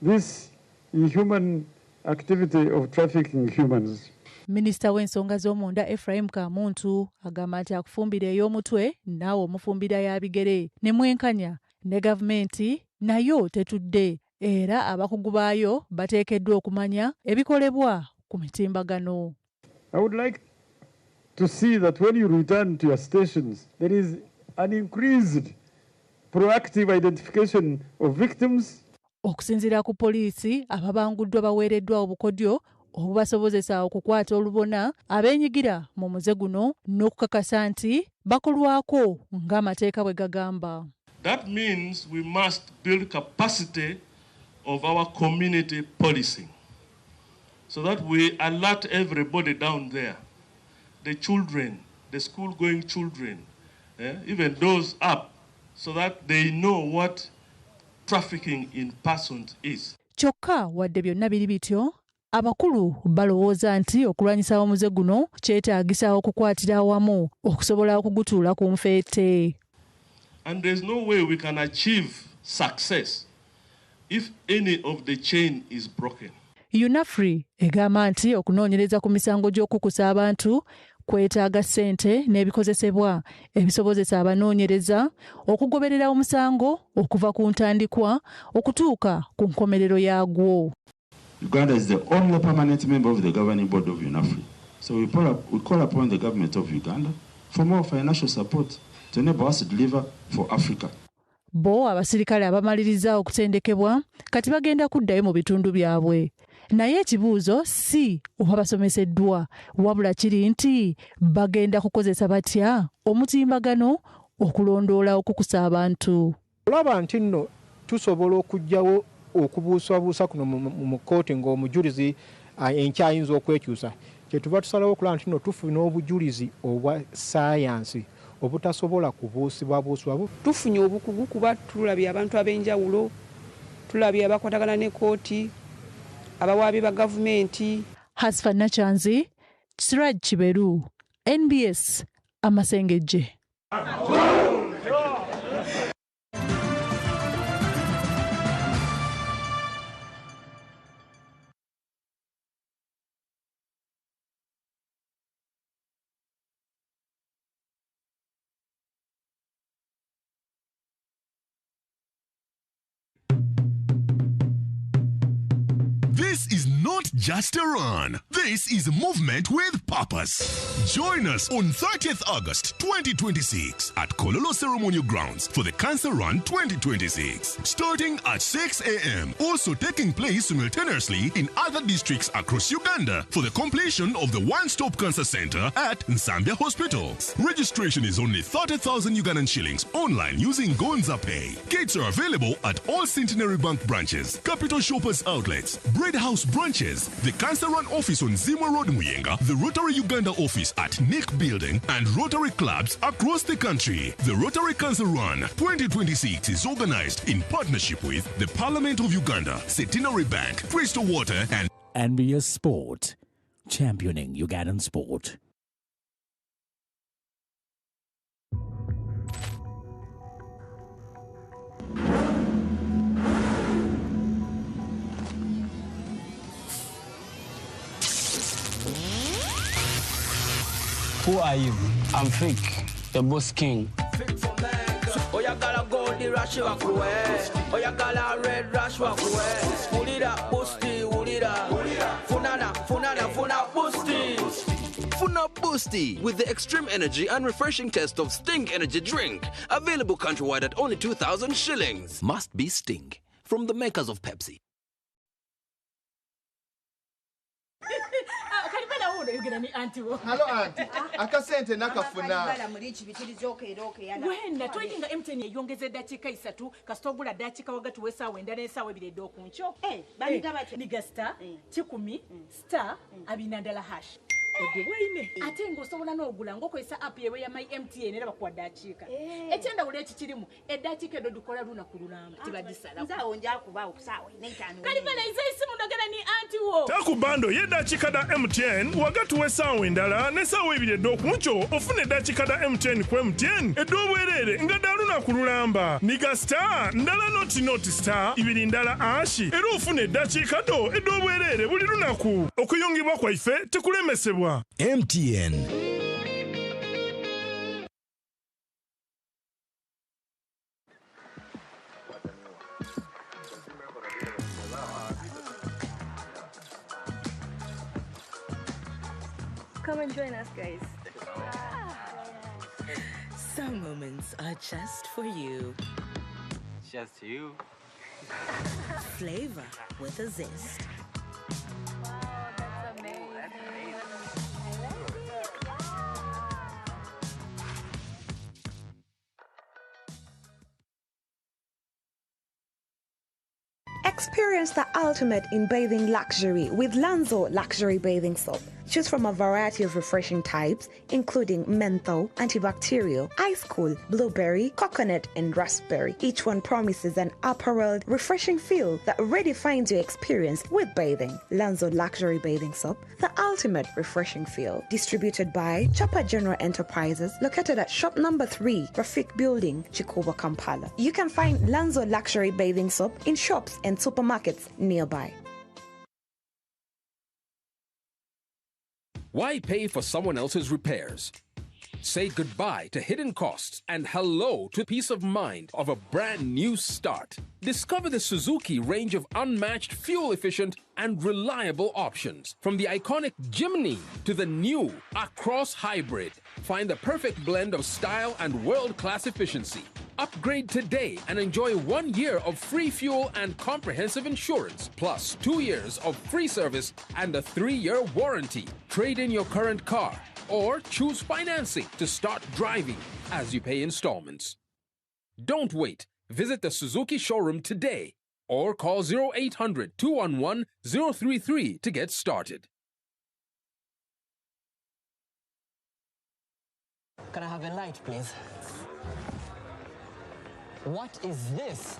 this inhuman activity of trafficking humans. Minisita w'ensonga z'omunda Ephraim Kamuntu agamba nti akufumbira ey'omutwe naawe omufumbira ya bigere ne mwenkanya ne gavumenti nayo tetudde era abakugu baayo bateekeddwa okumanya ebikolebwa ku mitimbagano. I would like to see that when you return to your stations, there is an increased proactive identification of victims. Okusinziira ku poliisi ababanguddwa baweereddwa obukodyo obubasobozesa okukwata olubona abeenyigira mu muze guno n'okukakasa nti bakolwako ng'amateeka bwe gagamba. That means we must build capacity of our community policing so that we alert everybody down there, the children, the school-going children, even those up, so that they know what trafficking in persons is. Kyokka wadde byonna biri bityo, abakulu balowooza nti okulwanyisa omuze guno kyetaagisa okukwatira awamu okusobola okugutuula ku nfeete. And there's no way we can achieve success if any of the chain is broken. UNAFRI egamba nti okunoonyereza ku misango gy'okukusa abantu kwetaaga ssente n'ebikozesebwa ebisobozesa abanoonyereza okugoberera omusango okuva ku ntandikwa okutuuka ku nkomerero yaagwo. Uganda is the only permanent member of the governing board of UNAFRI. So we call upon the government of Uganda for more financial support to enable us to deliver for Africa. Bo abasirikale abamaliriza okutendekebwa kati bagenda kuddayo mu bitundu byabwe. Naye ekibuuzo si oba basomeseddwa wabula kiri nti bagenda kukozesa batya omutimbagano okulondoola okukusa abantu. Olaba nti nno tusobola okujjawo okubuusabuusa kuno mu kkooti ng'omujulizi enkyayinza okwekyusa. Kyetuva tusalawo okulaba nti nno tufuna obujulizi obwa saayansi obutasobola kubuusibwabuusibwa. Tufunye obukugu kuba tulabye abantu ab'enjawulo, tulabye abakwatagana ne kkooti, abawaabi ba gavumenti. Hasfa Nachanzi, Siraj Kiberu, NBS Amasengejje. This is not just a run. This is a movement with purpose. Join us on 30th August 2026 at Kololo Ceremonial Grounds for the Cancer Run 2026, starting at 6 a.m. Also taking place simultaneously in other districts across Uganda for the completion of the One-Stop Cancer Center at Nsambya Hospital. Registration is only 30,000 Ugandan shillings online using Gonza Pay. Gates are available at all Centenary Bank branches, Capital Shoppers outlets, Bread House branches, the Cancer Run office on Zimwa Road, Muyenga, the Rotary Uganda office at Nick Building, and Rotary clubs across the country. The Rotary Cancer Run 2026 is organized in partnership with the Parliament of Uganda, Centenary Bank, Crystal Water, and NBS Sport, championing Ugandan sport. Who are you? I'm Vic, the boss king. Oyagala gold rush wakuwe. Oyagala red rush wakuwe. Ulira boosty, ulira. Funana, funa boosty. Funa Boosty with the extreme energy and refreshing taste of Sting Energy Drink. Available countrywide at only 2,000 shillings. Must be Sting. From the makers of Pepsi. Hello, auntie. Akasente nakafuna. Wenda twinga MTN yongeze dakika 3 kastogula dakika wagati wesa wenda nesawe biredo kuncho. Niga star 10 star abinandala hash. Odebwine ate ngosobola n'ogula ng'okozesa app yewe ya my MTN era bakuwa dakika ekyenda wuli ekikirimu edakika edo dukola lunaku lulamba tibadisala nzaawo njakuba okusawa n'etaano kalibala ize isimu ndagala ni anti wo takubando y'edakika da MTN wagati w'essaawa endala n'essaawa ebiri ed'okunkyo ofuna edakika da MTN ku MTN edd'obwereere nga dda lunaku lulamba niga star ndala noti star ibiri ndala ashi era ofuna edakika do edd'obwereere buli lunaku okuyungibwa kwaife tekulemesebwa MTN. Come and join us, guys. Some moments are just for you. Just you. Flavor with a zest. Experience the ultimate in bathing luxury with Lanzo Luxury Bathing Soap. Choose from a variety of refreshing types, including menthol, antibacterial, ice cool, blueberry, coconut, and raspberry. Each one promises an upper-world, refreshing feel that redefines your experience with bathing. Lanzo Luxury Bathing Soap, the ultimate refreshing feel. Distributed by Chopper General Enterprises, located at shop number 3, Rafik Building, Chikoba, Kampala. You can find Lanzo Luxury Bathing Soap in shops and supermarkets nearby. Why pay for someone else's repairs? Say goodbye to hidden costs and hello to peace of mind of a brand new start. Discover the Suzuki range of unmatched fuel-efficient and reliable options. From the iconic Jimny to the new Across Hybrid. Find the perfect blend of style and world-class efficiency. Upgrade today and enjoy 1 year of free fuel and comprehensive insurance, plus 2 years of free service and a 3-year warranty. Trade in your current car or choose financing to start driving as you pay installments. Don't wait. Visit the Suzuki showroom today or call 0800-211-033 to get started. Can I have a light, please? What is this?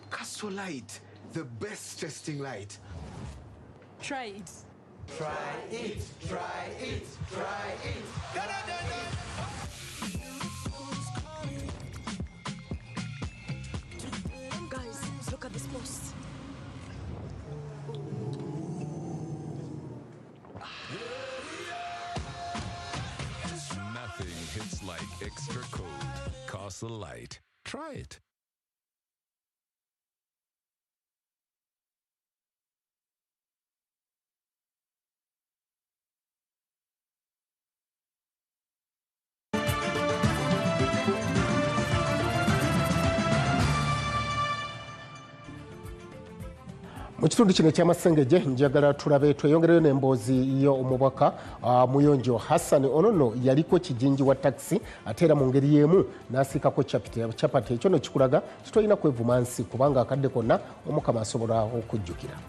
Castle Light, the best testing light. Try it. Try it, try it, try it. Guys, look at this post. Nothing hits like extra cold. Castle Light. Try it. Ku kitundu kino ekyamasengejje njagala tulabe tweyongereyo n'emboozi y'omubaka Muyonjo Hassan Onono yaliko kijinji wa taxi ate era mu ngeri y'emu n'asiikako capati ekyo no kikulaga titolina kwevuma nsi kubanga akadde konna Omukama asobola okujjukira.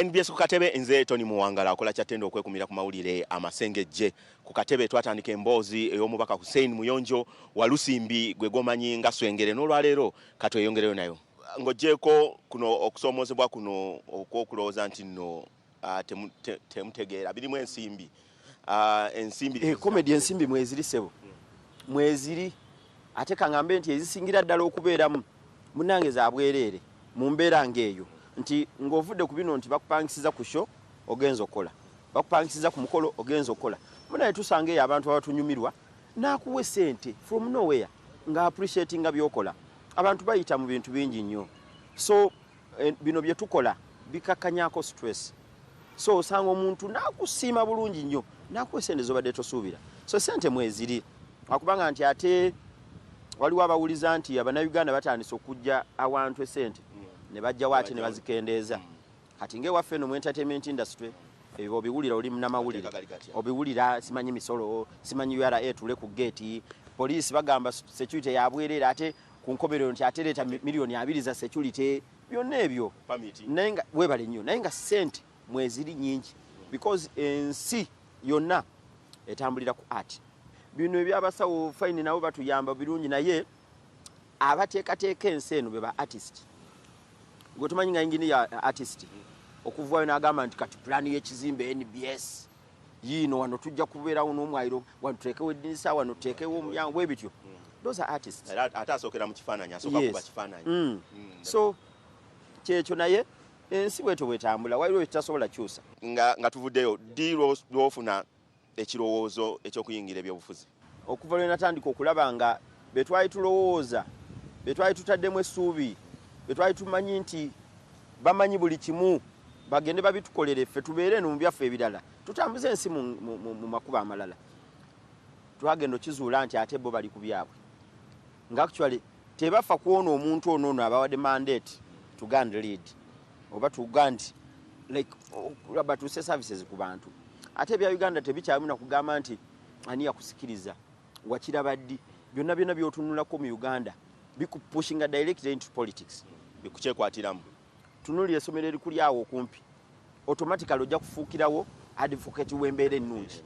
NBS ku katebe nze Tony Muwangala akola kyatendo okwekumira ku mawulire amasengejje. Ku katebe twatandika emboozi ey'omubaka Hussein Muyonjo wa Lusimbi gwe gomanyi nga Swengere n'olwaleero katweyongereyo nayo. Ng'oggyeko kuno okusoomozebwa kuno okwokulowooza nti nno temutegeera birimu ensimbi. Ensimbi komedi ensimbi mweziri sebo. Mweziri ate kaŋŋambe nti ezisingira ddala okubeeramu munnange za bwereere mu mbeera ng'eyo. Nti ng'ovudde ku bino nti bakupangisiza ku show ogenza okola, bakupangisiza ku mukolo ogenza okola. Munaye tusanga eyo abantu abatunyumirwa n'akuwa sente from nowhere nga appreciating byokola. Abantu bayita mu bintu bingi nnyo. So bino bye tukola bikakanyako stress. So osanga omuntu n'akusiima bulungi nnyo n'akuwa sente zobadde tosuubira. So sente mweziri akubanga nti ate waliwo abawuliza nti Abannayuganda batandise okujja awantu esente ne bajja wati ne bazikendeeza. Kati ng'ewaffe no mu entertainment industry ebyo obiwulira oli munnamawulire, obiwulira simanyi misolo, simanyi URA tule ku gate, poliisi bagamba security yabwerera ate ku nkomerero nti atereeta miliyoni 2 za security. Byonna ebyo naye nga webale nnyo naye nga sente mweziri nyingi because ensi yonna etambulira ku art. Bino ebyabasawo fine nabo batuyamba birungi naye abateekateeka ensi eno be ba artist. Gwe tumanyi nga engineer artist okuvaayo n'agamba nti kati plan y'ekizimbe NBS yino wano tujja kubeerawo n'omwayiro wano tuteekewo eddinisa wano tuteekewo omulyango bwe bityo. Those are artists. Ate asookera mu kifaananyi asooka kuba kifaananyi. So kyekyo naye ensi bwetyo bwetambula waliwo ekitasobola kyusa. Nga tuvuddeyo ddi lw'ofuna ekirowoozo eky'okuyingira ebyobufuzi? Okuva lwe natandika okulaba nga be twali tulowooza be twali tutaddemu essuubi be twali tumanyi nti bamanyi buli kimu bagende babitukolere ffe tubeere no mu byaffe ebirala tutambuze ensi mu makuba amalala. Twagenda okizuula nti ate bo bali ku byabwe nga actually tebafa kuona omuntu ono abawadde mandate to go and lead oba to go and like batuuse services ku bantu. Ate bya Uganda tebikyamu na kugamba nti ani yakusikiriza wakiraba ddi. Byonna byotunulako mu Uganda bikupushinga directly into politics. Bikukyekwatiramo. Tunulira essomero erikuli awo okumpi automatically ojja kufuukirawo advocate w'embeera ennungi.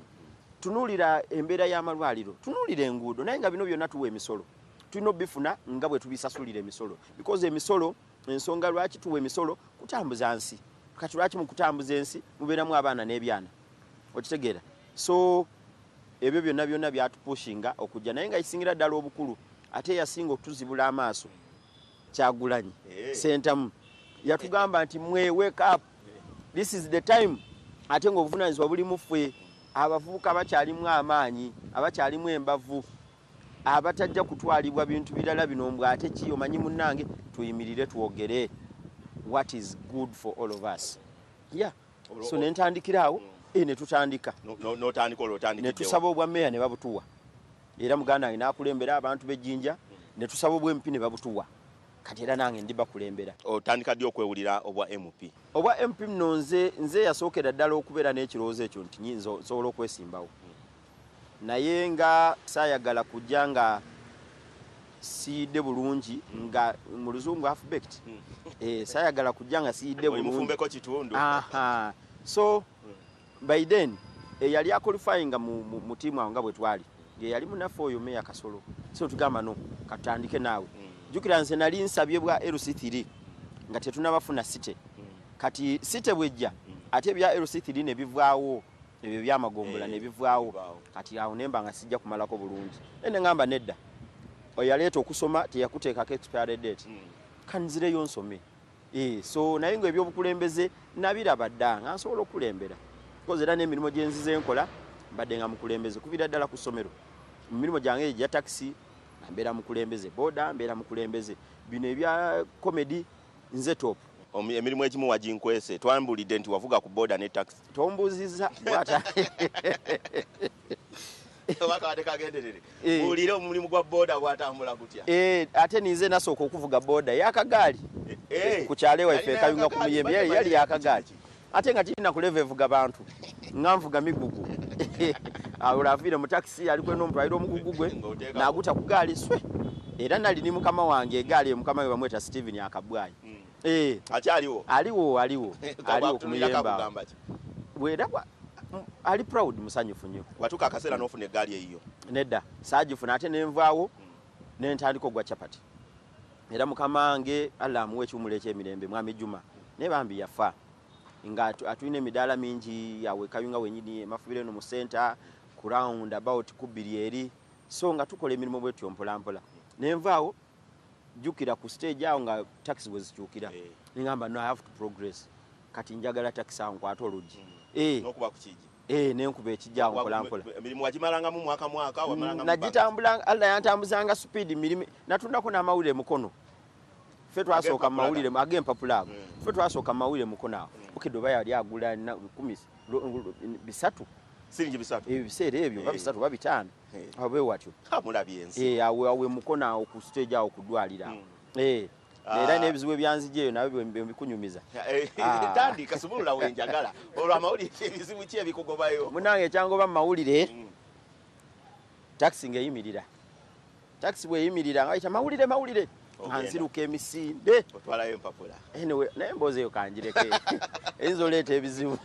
Tunulira embeera y'amalwaliro, tunulira enguudo naye nga bino byonna tuwa emisolo. Tulina obifuna nga bwe tubisasulira emisolo because emisolo ensonga lwaki tuwa emisolo kutambuza nsi. Kati lwaki mu kutambuza ensi mubeeramu abaana n'ebyana okitegeera. So ebyo byonna byatupushinga okujja naye nga isingira ddala obukulu ate yasinga okutuzibula amaaso Kyagulanyi Sentamu yatugamba nti mwe wake up, this is the time. Ate ng'obuvunaanyizibwa buli mu ffe abavubuka abakyalimu amaanyi abakyalimu embavu abatajja kutwalibwa bintu birala bino mbw ate ki omanyi munnange tuyimirire twogere what is good for all of us. So nentandikiraawo ne tutandika ne tusaba obwa meya ne babutuwa era muganda wange n'akulembera abantu b'ejjinja ne tusaba obw'empi ne babutuwa kati era nange ndi bakulembera. Otandika ddi okwewulira obwa MP? Obwa MP nno nze yasookera ddala okubeera n'ekirowoozo ekyo nti nyinza osobola okwesimbawo naye nga saayagala kujja nga siyidde bulungi nga mu luzungu half-baked. Saayagala kujja nga siyidde bulungi. Mufumbeko kitundu. So by then yali akwalifyinga mu tiimu awo nga bwe twali yali munaffe oyo meya Kasolo. So tugamba no katandike naawe. Jukira nze nali nsabye bwa LC3 nga tetunabafuna site. Kati site bwejja ate bya LC3 ne bivaawo ebyo byamagombola ne bivaawo kati awo nemba nga sijja kumalako bulungi. Ene ngamba nedda oyaleeta okusoma teyakuteekako expiry date. Kanzireyo nsome. So naye ngo ebyobukulembeze nabiraba dda nga nsobola okulembera because era n'emirimu gye nzize enkola mbadde nga mukulembeze kuvira ddala ku ssomero. Mu mirimu gyange egya taxi mbeera mukulembeze, boda mbeera mukulembeze, bino ebya comedy nze top. Emirimu egimu waginkwese twambulidde nti wavuga ku boda ne taxi. Tombuziza bwata wakade kagenderere ulire omulimu gwa boda gwatambula gutya ate ninze nasooka okuvuga boda yakagaali ku kyalo waffe kayunga ku muyembe yali yakagaali ate nga tirina kuleva evuga bantu nga nvuga migugu awo lavire mu taxi ali kweno omutwalira omugugu gwe naguta ku gaali swe era nali ni mukama wange egaali mukama we bamweta Steven akabwayi akyaliwo aliwo ku muyemba bwerabwa ali proud musanyufu nnyo watuka akaseera n'ofuna eggaali eyiyo nedda saagifuna ate nenvaawo nentandika ogwa capati era mukama wange Allah amuwe ekiwumulo eky'emirembe mwami Juma ne bambi yafa nga atulina emidaala mingi yawe kayunga wenyini emafubire no mu center ku round about kubiri eri so nga tukola emirimu bwetyo mpolampola nenvaawo jukira ku stage awo nga taxi wezikyukira ningamba no I have to progress kati njagala taxi awo nkwata olugi nokuba ku kiji nenkuba ekijja mpolampola emirimu wagimalanga mu mwaka wamalanga nagitambula Allah yantambuzanga speed mirimi natundako n'amawulire mukono fe twasooka mawulire ag'empapula ago fe twasooka mawulire mukono awo okidoba yali agula 10 bisatu siringi bisatu ebiseera ebyo babisatu babitaano awo be watyo mulabyenzi awe mukono awo ku stage awo kudwalira era n'ebizibu ebyanzijeeyo nabyo bikunyumiza tandika subulula wenjagala olwo amawulire ebizibu ki ebikugobayo munange ekyangoba mu mawulire taxi ng'eyimirira taxi bweyimirira nga yita mawulire anziruka emisinde otwalayo empapula anyway naye emboozi eyo kanjireke eyinza oleeta ebizibu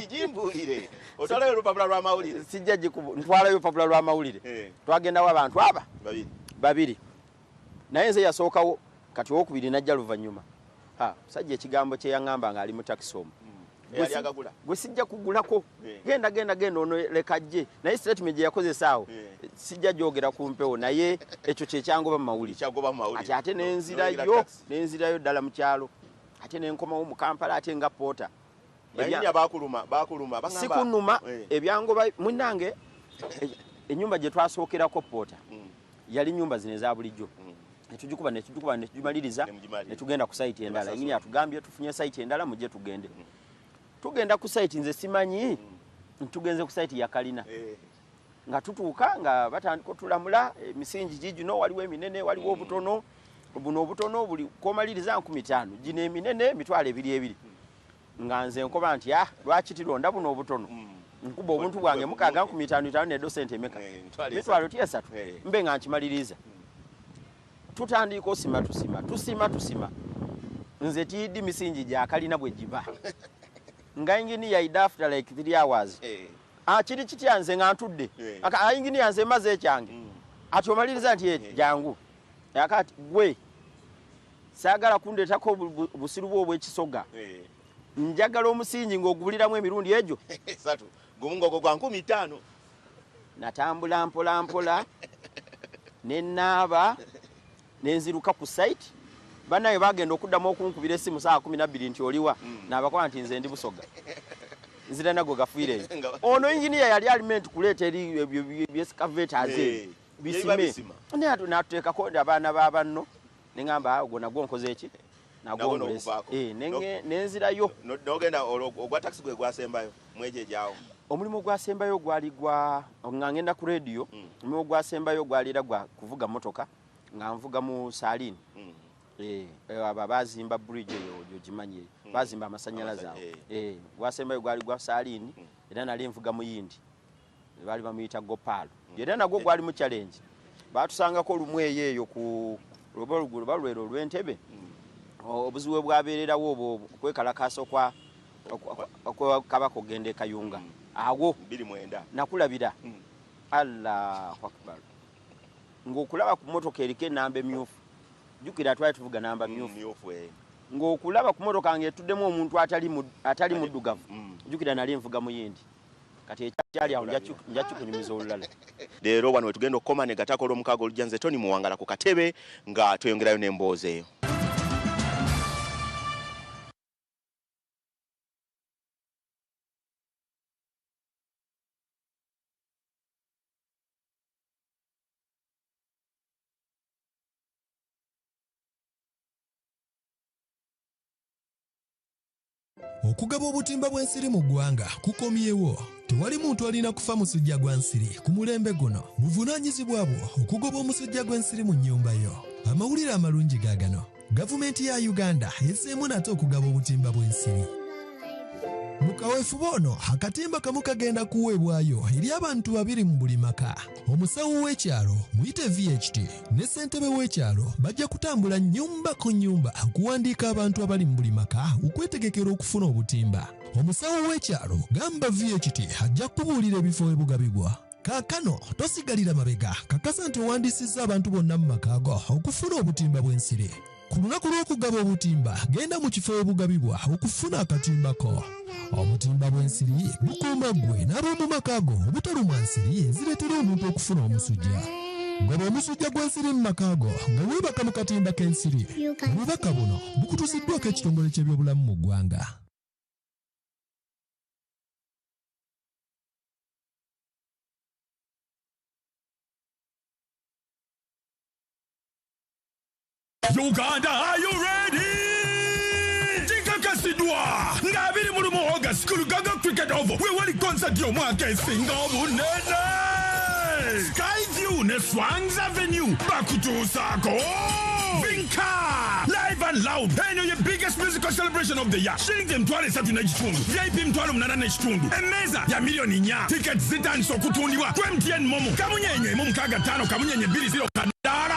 gimbulire otwalayo olupapula lw'amawulire sijja ntwalayo olupapula lw'amawulire twagendawo abantu aba babiri naye nze yasookawo kati owokubiri najja luvannyuma musajja ekigambo kye yaŋŋamba nga ali mu taxi omu gwe sijja kugulako genda ono lekajje naye statement gye yakozesa awo sijja gyogera ku mpewo naye ekyo kyekyangoba mu mawulire ate nenzirayo ddala mu kyalo ate nenkomawo mu Kampala ate nga poota sikunuma ebyangoba munange ennyumba gye twasookerako poota yali nnyumba zino eza bulijjo netugikuba netugimaliriza netugenda ku site endala engini atugambye tufunye site endala mujje tugende tugenda ku site nze simanyi tugenze ku site ya Kalina nga tutuuka nga batandika tulamula emisingi gigino waliwo eminene waliwo obutono buno obutono buli komaliriza 15 gino eminene mitwalo 2 nga nze nkoba nti lwaki tironda buno obutono nkuba obuntu bwange mukaga 15 ne docent emeka mitwalo 3 mbe nga nkimaliriza tutandika tusima nze tiidi misingi gya Kalina bwe giba nga ingini ya after like 3 hours kiri kitya nze nga ntudde ingini yanze maze ekyange ati omaliriza nti jangu yakati gwe saagala kundeetako busiru bwo obw'ekisoga njagala omusingi ng'oguliramu emirundi egyo 3 gumungogo gwa 15 natambula mpola nenaaba nenziruka ku site banaye bagenda okuddamu okunkubira essimu saa 12 nti oliwa n'abakola nti nze ndi Busoga nzira nago gafiire ono engineer yali aliment kuleeta eri byeskavators bisime n'atuteekako abaana b'abanno neŋŋamba ogwo nagwo nkoze eki nenzirayo nogenda ogwa taxi gwe gwasembayo mweje gyawo omulimu gwasembayo gwali gwa nga ngenda ku radio omulimu gwasembayo gwalira gwa kuvuga motoka nga nvuga mu Salini aba bazimba bridge eyo gimanye bazimba amasanyalaze awo gwasembayo gwali gwa Salini era nali nvuga mu Yindi bali bamuyita Gopalo era nagwo gwali mu challenge batusangako olumweyo eyo ku balwero olw'Entebbe obuzibu bwabeererawo obwo kwekalakaasa kwa kabaka ogende Kayunga awo 29 nakulabira Allahu Akbar ng'okulaba ku motoka eriko enamba emyufu jukira twali tuvuga namba myufu ng'okulaba ku motoka ng'etuddemu omuntu atali muddugavu jukira nali nvuga mu Yindi kati ekyali awo njakikunyumiza olulala leero wano wetugenda okukoma ne gatako olw'omukaaga olujja nze Tony Muwangala ku katebe nga tweyongerayo n'emboozi eyo. okugaba obutimba bw'ensiri mu ggwanga kukomyewo. Tewali muntu alina kufa musujja gwa nsiri ku mulembe guno. Buvunaanyizibwa bwo okugoba omusujja gw'ensiri mu nnyumba yo. Amawulire amalungi gaagano. Gavumenti ya Uganda ezzeemu nate okugaba obutimba bw'ensiri. Mu kaweefube ono akatimba kamu kagenda kuweebwayo eri abantu 2 mu buli maka. Omusawo w'ekyalo muyite VHT ne ssentebe w'ekyalo bajja kutambula nnyumba ku nnyumba okuwandiika abantu abali mu buli maka okwetegekera okufuna obutimba. Omusawo w'ekyalo gamba VHT ajja kubuulira ebifo ebugabibwa. Kaakano tosigalira mabega, kakasa nti owandiisizza abantu bonna mu maka go okufuna obutimba bw'ensiri. Ku lunaku lw'okugaba obutimba genda mu kifo ebugabibwa okufuna akatimba ko. Obutimba bw'ensiri bukuuma ggwe n'ab'omu maka go obutalumwa nsiri ezireetera omuntu okufuna omusujja. Gaba omusujja gw'ensiri mu maka go nga weebaka mu katimba k'ensiri. Obubaka buno bukutuusiddwako ekitongole ky'ebyobulamu mu ggwanga. Uganda, are you ready? Chikakasidwa ngabiri muri mu August ku Lugaga Cricket Oval we wali concert y'omwaka esinga obunene. Skyview ne Swans Avenue bakutuusako Vinka live and loud. Eno your biggest musical celebration of the year. Shillings emitwalo 3 n'ekitundu, VIP emitwalo 8 n'ekitundu, emmeeza ya milioni 4. Tickets zitandise okutundibwa ku MTN Momo kamunyenye mu 65 kamunyenye 20 kadala.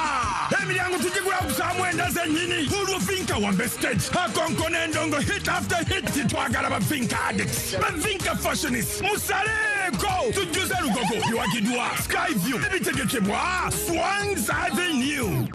Emilyango tugigula ku samwenda zennyini. Olwovinka wambe stage akonkona endongo hit after hit. Titwagala bavinka addicts, bavinka fashionists. Musaleko tujjuze lugogo biwagidwa Skyview ebitegekebwa Swans Avenue.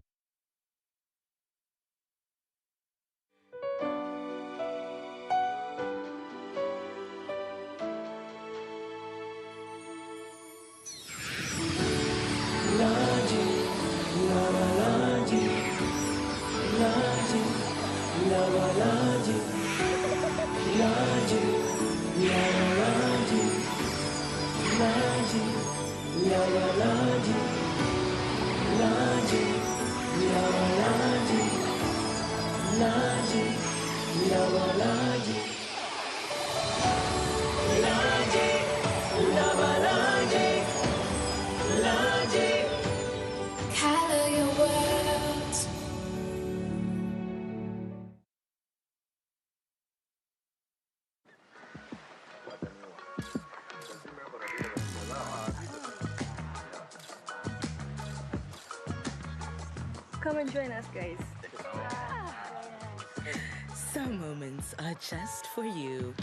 Come and join us, guys. Some moments are just for you.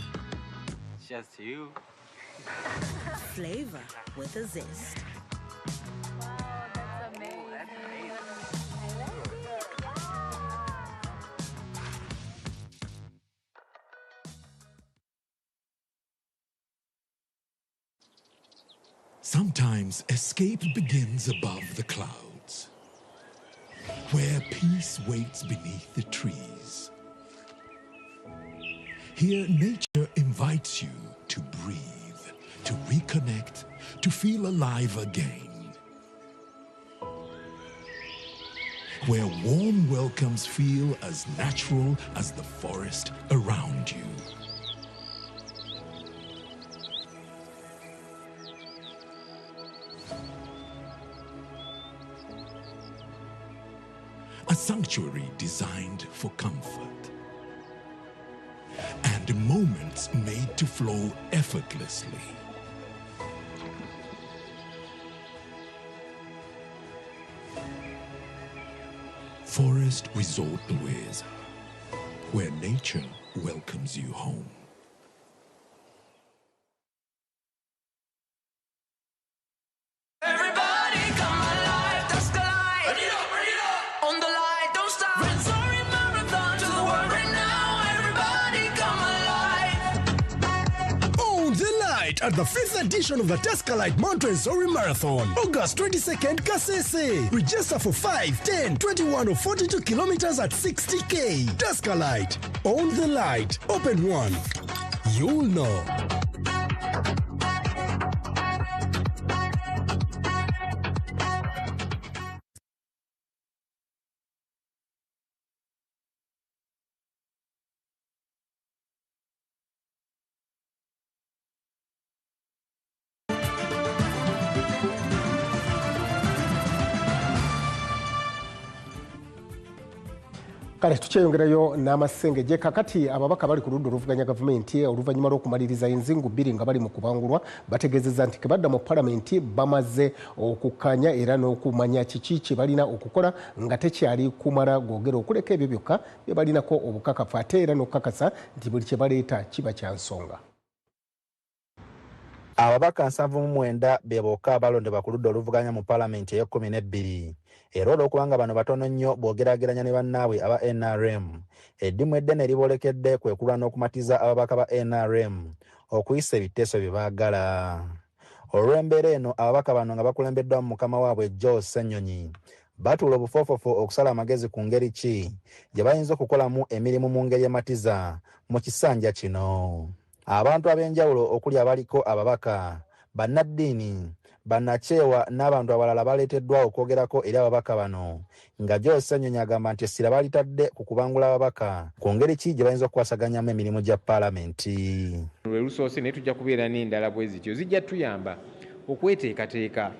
Just you. Flavor with a zest. Sometimes escape begins above the clouds, where peace waits beneath the trees. Here, nature invites you to breathe, to reconnect, to feel alive again. Where warm welcomes feel as natural as the forest around you. A sanctuary designed for comfort, and moments made to flow effortlessly. Forest Resort Louise, where nature welcomes you home. At the 5th edition of the Tascalite Mountain Soaring Marathon, August 22nd, Kasese. Register for 5, 10, 21 or 42 kilometers at 60K. Tascalite, own the light, open one. You'll know. Kale tukyeyongerayo n'amasengejje kakati ababaka bali ku ludda oluvuganya gavumenti oluvannyuma lw'okumaliriza enzingu bbiri nga bali mu kubangulwa bategeezezza nti kebadda mu palamenti bamaze okukkaanya era n'okumanya kiki kye balina okukola nga tekyali kumala googera okuleka ebyo byokka bye balinako obukakafu ate era n'okukakasa nti buli kye baleeta kiba kya nsonga. Ababaka 79 be bokka abalondebwa ku ludda oluvuganya mu palamenti ey'e12 era olw'okubanga bano batono nnyo bw'ogeraageranya ne bannaabwe aba NRM eddimu eddene libolekedde kwe kulwa n'okumatiza ababaka ba NRM okuyisa ebiteeso bye baagala. Olw'embeera eno ababaka bano nga bakulembeddwa mu mukama waabwe Joe Ssenyonyi batuula obufoofofo okusala amagezi ku ngeri ki gye bayinza okukolamu emirimu mu ngeri ematiza mu kisanja kino. Abantu ab'enjawulo okuli abaliko ababaka bannaddiini bannakyewa n'abantu abalala baleeteddwa okwogerako eri ababaka bano nga Joe Ssenyonyi agamba nti essira balitadde ku kubangula ababaka ku ngeri ki gye bayinza okuwasaganyamu emirimu gya paalamenti. Lwe lusoose naye tujja kubeera n'endala bwe zityo zijja tuyamba okweteekateeka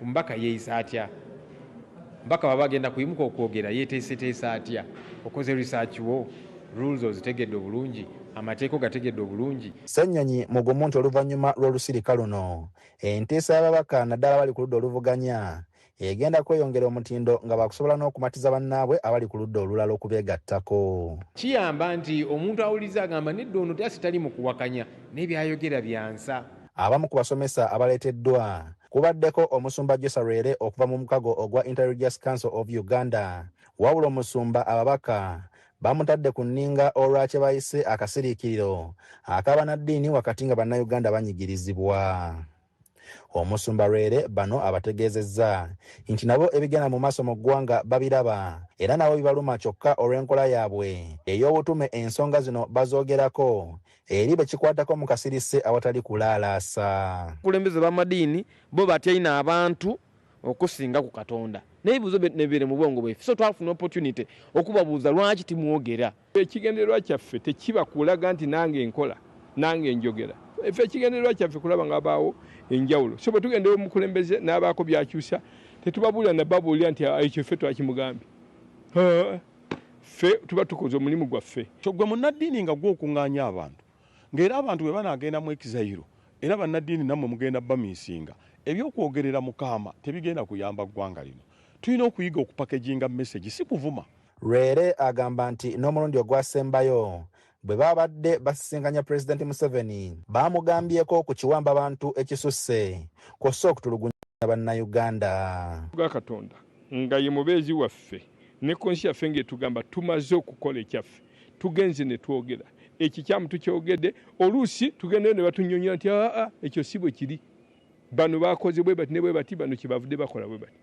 omubaka yeeyisa atya, omubaka baba agenda kuyimuka okwogera yeeteeseteesa atya, okoze research wo, rules ozitegedde obulungi, amateeko gategedde obulungi. Ssenyonyi mugumu nti oluvannyuma lw'olusirika luno entiisa y'ababaka naddala bali ku ludda oluvuganya egenda kweyongera omutindo nga bakusobola n'okumatiza bannaabwe abali ku ludda olulala okubeegattako. Kiyamba nti omuntu awuliriza agamba nedda ono tyasi tali mu kuwakanya n'ebyayogera byansa. Abamu ku basomesa abaleeteddwa kubaddeko omusumba Josarere okuva mu mukago ogwa Interreligious Council of Uganda, wabula omusumba ababaka bamutadde ku nninga olwakye bayise akasiriikiriro ak'abannaddiini wakati nga bannayuganda banyigirizibwa. Omusumba Rwere bano abategeezezza nti nabo ebigenda mu maaso mu ggwanga babiraba era nabo bibaluma kyokka olw'enkola yaabwe ey'obutume ensonga zino bazoogerako eri bekikwatako mu kasirise awatali kulaalaasa. Abakulembeze b'amadiini bo batyayina abantu okusinga ku Katonda n'ebibuuzo nebire mu bwongo bweffe, so twafuna opportunity okubabuuza lwaki timwogera. Ekigendererwa kyaffe tekiba kulaga nti nange nkola nange njogera, effe ekigendererwa kyaffe kulaba nga abaawo enjawulo. So bwe tugendera omukulembeze n'abaako byakyusa tetubabuulira nababuulira nti ekyo ffe twakimugambye. Ffe tuba tukoze omulimu gwaffe. Gwe munnaddiini nga gw'okuŋŋaanya abantu ng'era abantu bwe banaagenda mu ekizayiro era bannaddiini nammwe mugenda bamiisinga ebyokwogerera Mukama tebigenda kuyamba ggwanga lino. Tulina okuyiga okupakeginga message si kuvuma. Rwere agamba nti n'omulundi ogwasembayo bwe babadde basisinkanya Pulezidenti Museveni baamugambyeko ku kiwamba abantu ekisusse kw'ossa okutulugunya bannayuganda. Gwa Katonda nga ye mubeezi waffe ne konsi yaffe ng'etugamba tumaze okukola ekyaffe tugenze ne twogera ekikyamu tukyogedde oluusi tugende ne batunyonyola nti ekyo si bwe kiri, bano bakoze bwe bati ne bwe bati, bano kyebavudde bakola bwe bati.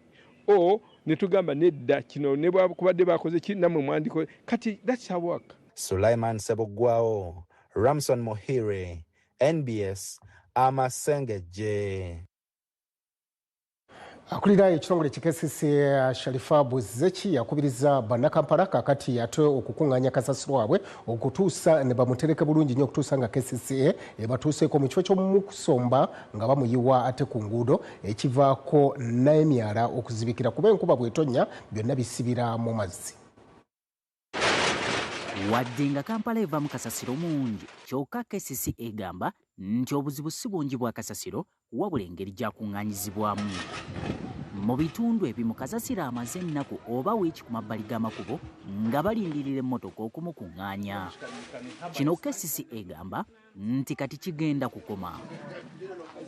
Ne tugamba nedda kino ne bwakubadde bakoze ki nammwe mwandiko kati that's our work. Sulaiman Sebuggwawo, Ramson Mohire, NBS Amasengejje. Akulira ekitongole kikesise Sharifa Buzeki yakubiriza bannakampala kakati ate okukuŋŋaanya kasasiro waabwe okutuusa ne bamutereke bulungi nnyo okutuusa nga KCCA ebatuuseeko mu kifo ky'omukusomba nga bamuyiwa ate ku nguudo ekivaako n'emyala okuzibikira kuba enkuba bw'etonnya byonna bisibira mu mazzi. Wadde nga Kampala eva mu kasasiro mungi kyokka KCCA egamba nti obuzibu si bungi bwa kasasiro wabula engeri gyakuŋŋaanyizibwamu. Mu bitundu ebimu kasasiro amaze ennaku oba wiiki ku mabbali g'amakubo nga balindirira emmotoka okumukuŋŋaanya. Kino KCCA egamba nti kati kigenda kukoma.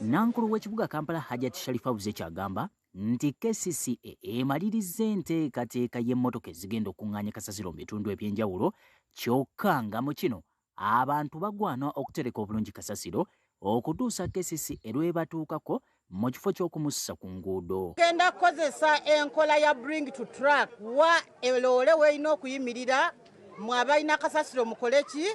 Nankulu w'ekibuga Kampala Hajat Sharifa Buzeki agamba nti KCCA emaliriza enteekateeka y'emmotoka ezigenda okuŋŋaanya kasasiro mu bitundu eby'enjawulo kyokka nga mu kino abantu bagwana okutereka obulungi kasasiro okutuusa KCCA lwebatuukako mu kifo ky'okumussa ku nguudo. Genda kukozesa enkola ya bring to track wa eloole weerina okuyimirira mwabalina kasasiro mukole ki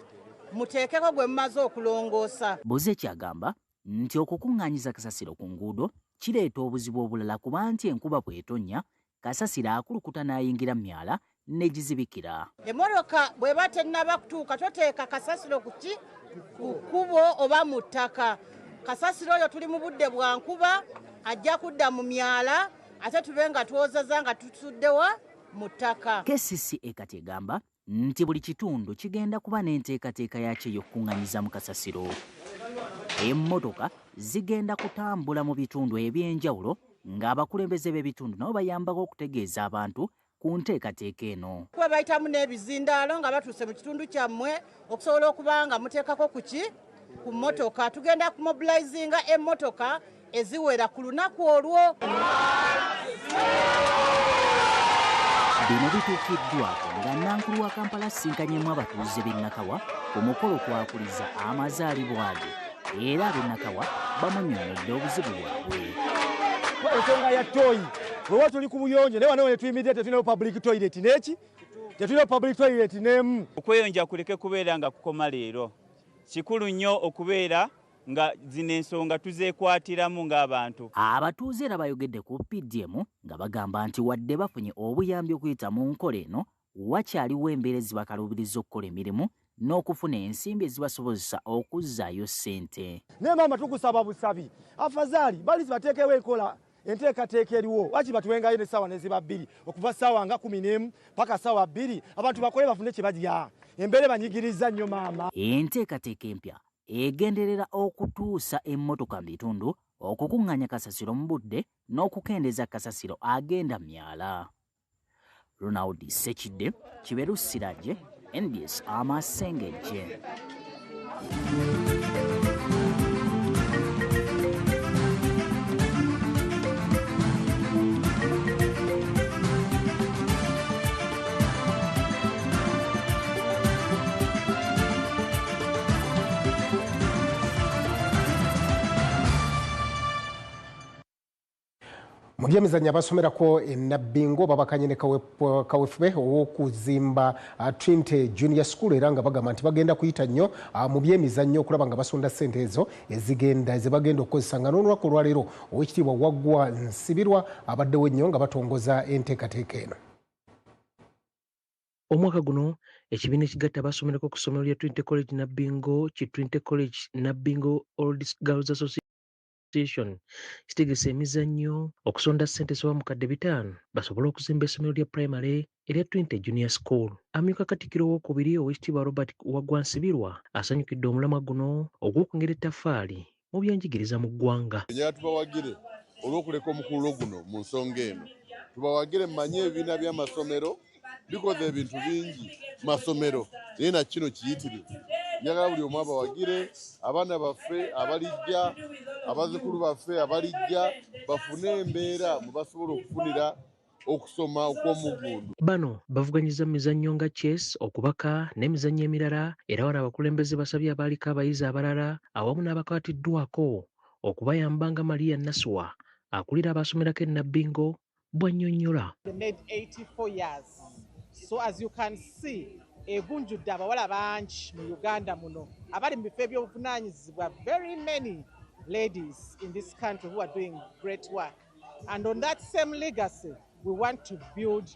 muteekeko gwe mumaze okulongoosa. Buzeki agamba nti okukuŋŋaanyiza kasasiro ku nguudo kireeta obuzibu obulala kuba nti enkuba bw'etonnya kasasiro akulukuta n'ayingira myala negizibikira. Emmotoka bw'eba tennaba kutuuka toteeka kasasiro ku kkubo oba mu ttaka. Kasasiro oyo tuli mu budde bwa nkuba ajja kudda mu myala ate tube nga twozaza nga tusuddewa mu ttaka. KCCA kati egamba nti buli kitundu kigenda kuba n'enteekateeka yakyo ey'okukuŋŋanyiza mu kasasiro. Emmotoka zigenda kutambula mu bitundu eby'enjawulo ng'abakulembeze b'ebitundu nabo bayambako okutegeeza abantu ku nteekateeka eno. Kuba bayitamu n'ebizindaalo nga batuuse mu kitundu kyammwe okusobola okuba nga muteekako ku mmotoka. Tugenda kumobilizinga emmotoka eziwera ku lunaku olwo. Bino bituukiddwako nga Nankulu wa Kampala asinkanyemu abatuuze b'e Nakawa ku mukolo kwakuliza amazaalibwa ge, era ab'e Nakawa bamunnyonnyodde obuzibu bwabwe. Ensonga ya toyi bwewa tuli ku buyonjo naye wano netuyimiridde tetulina public toilet neki tetulina public toilet n'emu. Okweyonja kuleke kubeera nga kukoma leero. Kikulu nnyo okubeera nga zino ensonga tuzeekwatiramu ng'abantu. Abatuuze era bayogedde ku PDM nga bagamba nti wadde bafunye obuyambi okuyita mu nkola eno, wakyaliwo embeera ezibakalubiriza okukola emirimu n'okufuna ensimbi ezibasobozesa okuzzaayo ssente. Naye maama tugusaba busabi afazaali bali zibateekewo enkola enteekateeka eriwo waki batuwengayo n'essaawa n'eziba 2 okuva ssaawa nga 11 paka ssaawa 2 abantu bakole bafune kye balya. Embeera banyigiriza nnyo maama. Enteekateeka empya egenderera okutuusa emmotoka mu bitundu okukuŋŋanya kasasiro mu budde n'okukendeeza kasasiro agenda myala. Ronald Sekidde, Kiberu Sirajje, NBS Amasengejje. Mu byemizannyo abasomerako Nabbingo babakanye ne kawefube ow'okuzimba Trinity Junior School era nga bagamba nti bagenda kuyita nnyo mu byemizannyo okulaba nga basonda ssente ezo ezibagenda okukozesa nga n'olunaku olwaleero Oweekitiibwa Waggwa Nsibirwa abaddewo ennyo nga batongoza enteekateeka eno. Omwaka guno ekibiina ekigatta abasomerako ku ssomero lya Trinity College Nabbingo ki Trinity College Nabbingo Old Girls Association kitegese emizannyo okusonda ssente ezisoba mu kadde 5 basobole okuzimba essomero lya primary erya Trinity Junior School. Amyuka Katikkiro owookubiri Oweekitiibwa Robert Waggwa Nsibirwa asanyukidde omulamwa guno ogw'okwongera ettaffaali mu byenjigiriza mu ggwanga. Enjala tubawagire olw'okuleka omukululo guno mu nsonga eno. Tubawagire mmanye ebibiina by'amasomero bikoze ebintu bingi masomero naye na kino kiyitirivu. Njagala buli omu abawagire abaana baffe abalijja abazzukulu baffe abalijja bafune embeera mwe basobola okufunira okusoma okw'omuggundu. Bano bavuganyiza mizannyo nga chess, okubaka n'emizannyo emirala era wano abakulembeze basabye abaaliko abayizi abalala awamu n'abakwatiddwako okubayamba nga Maria Naswa akulira abasomerako e Nabbingo bw'annyonnyola. They made 84 years. So as you can see, egunjudde abawala bangi mu Uganda muno abali mu bifo ebyobuvunaanyizibwa, very many ladies in this country who are doing great work. And on that same legacy, we want to build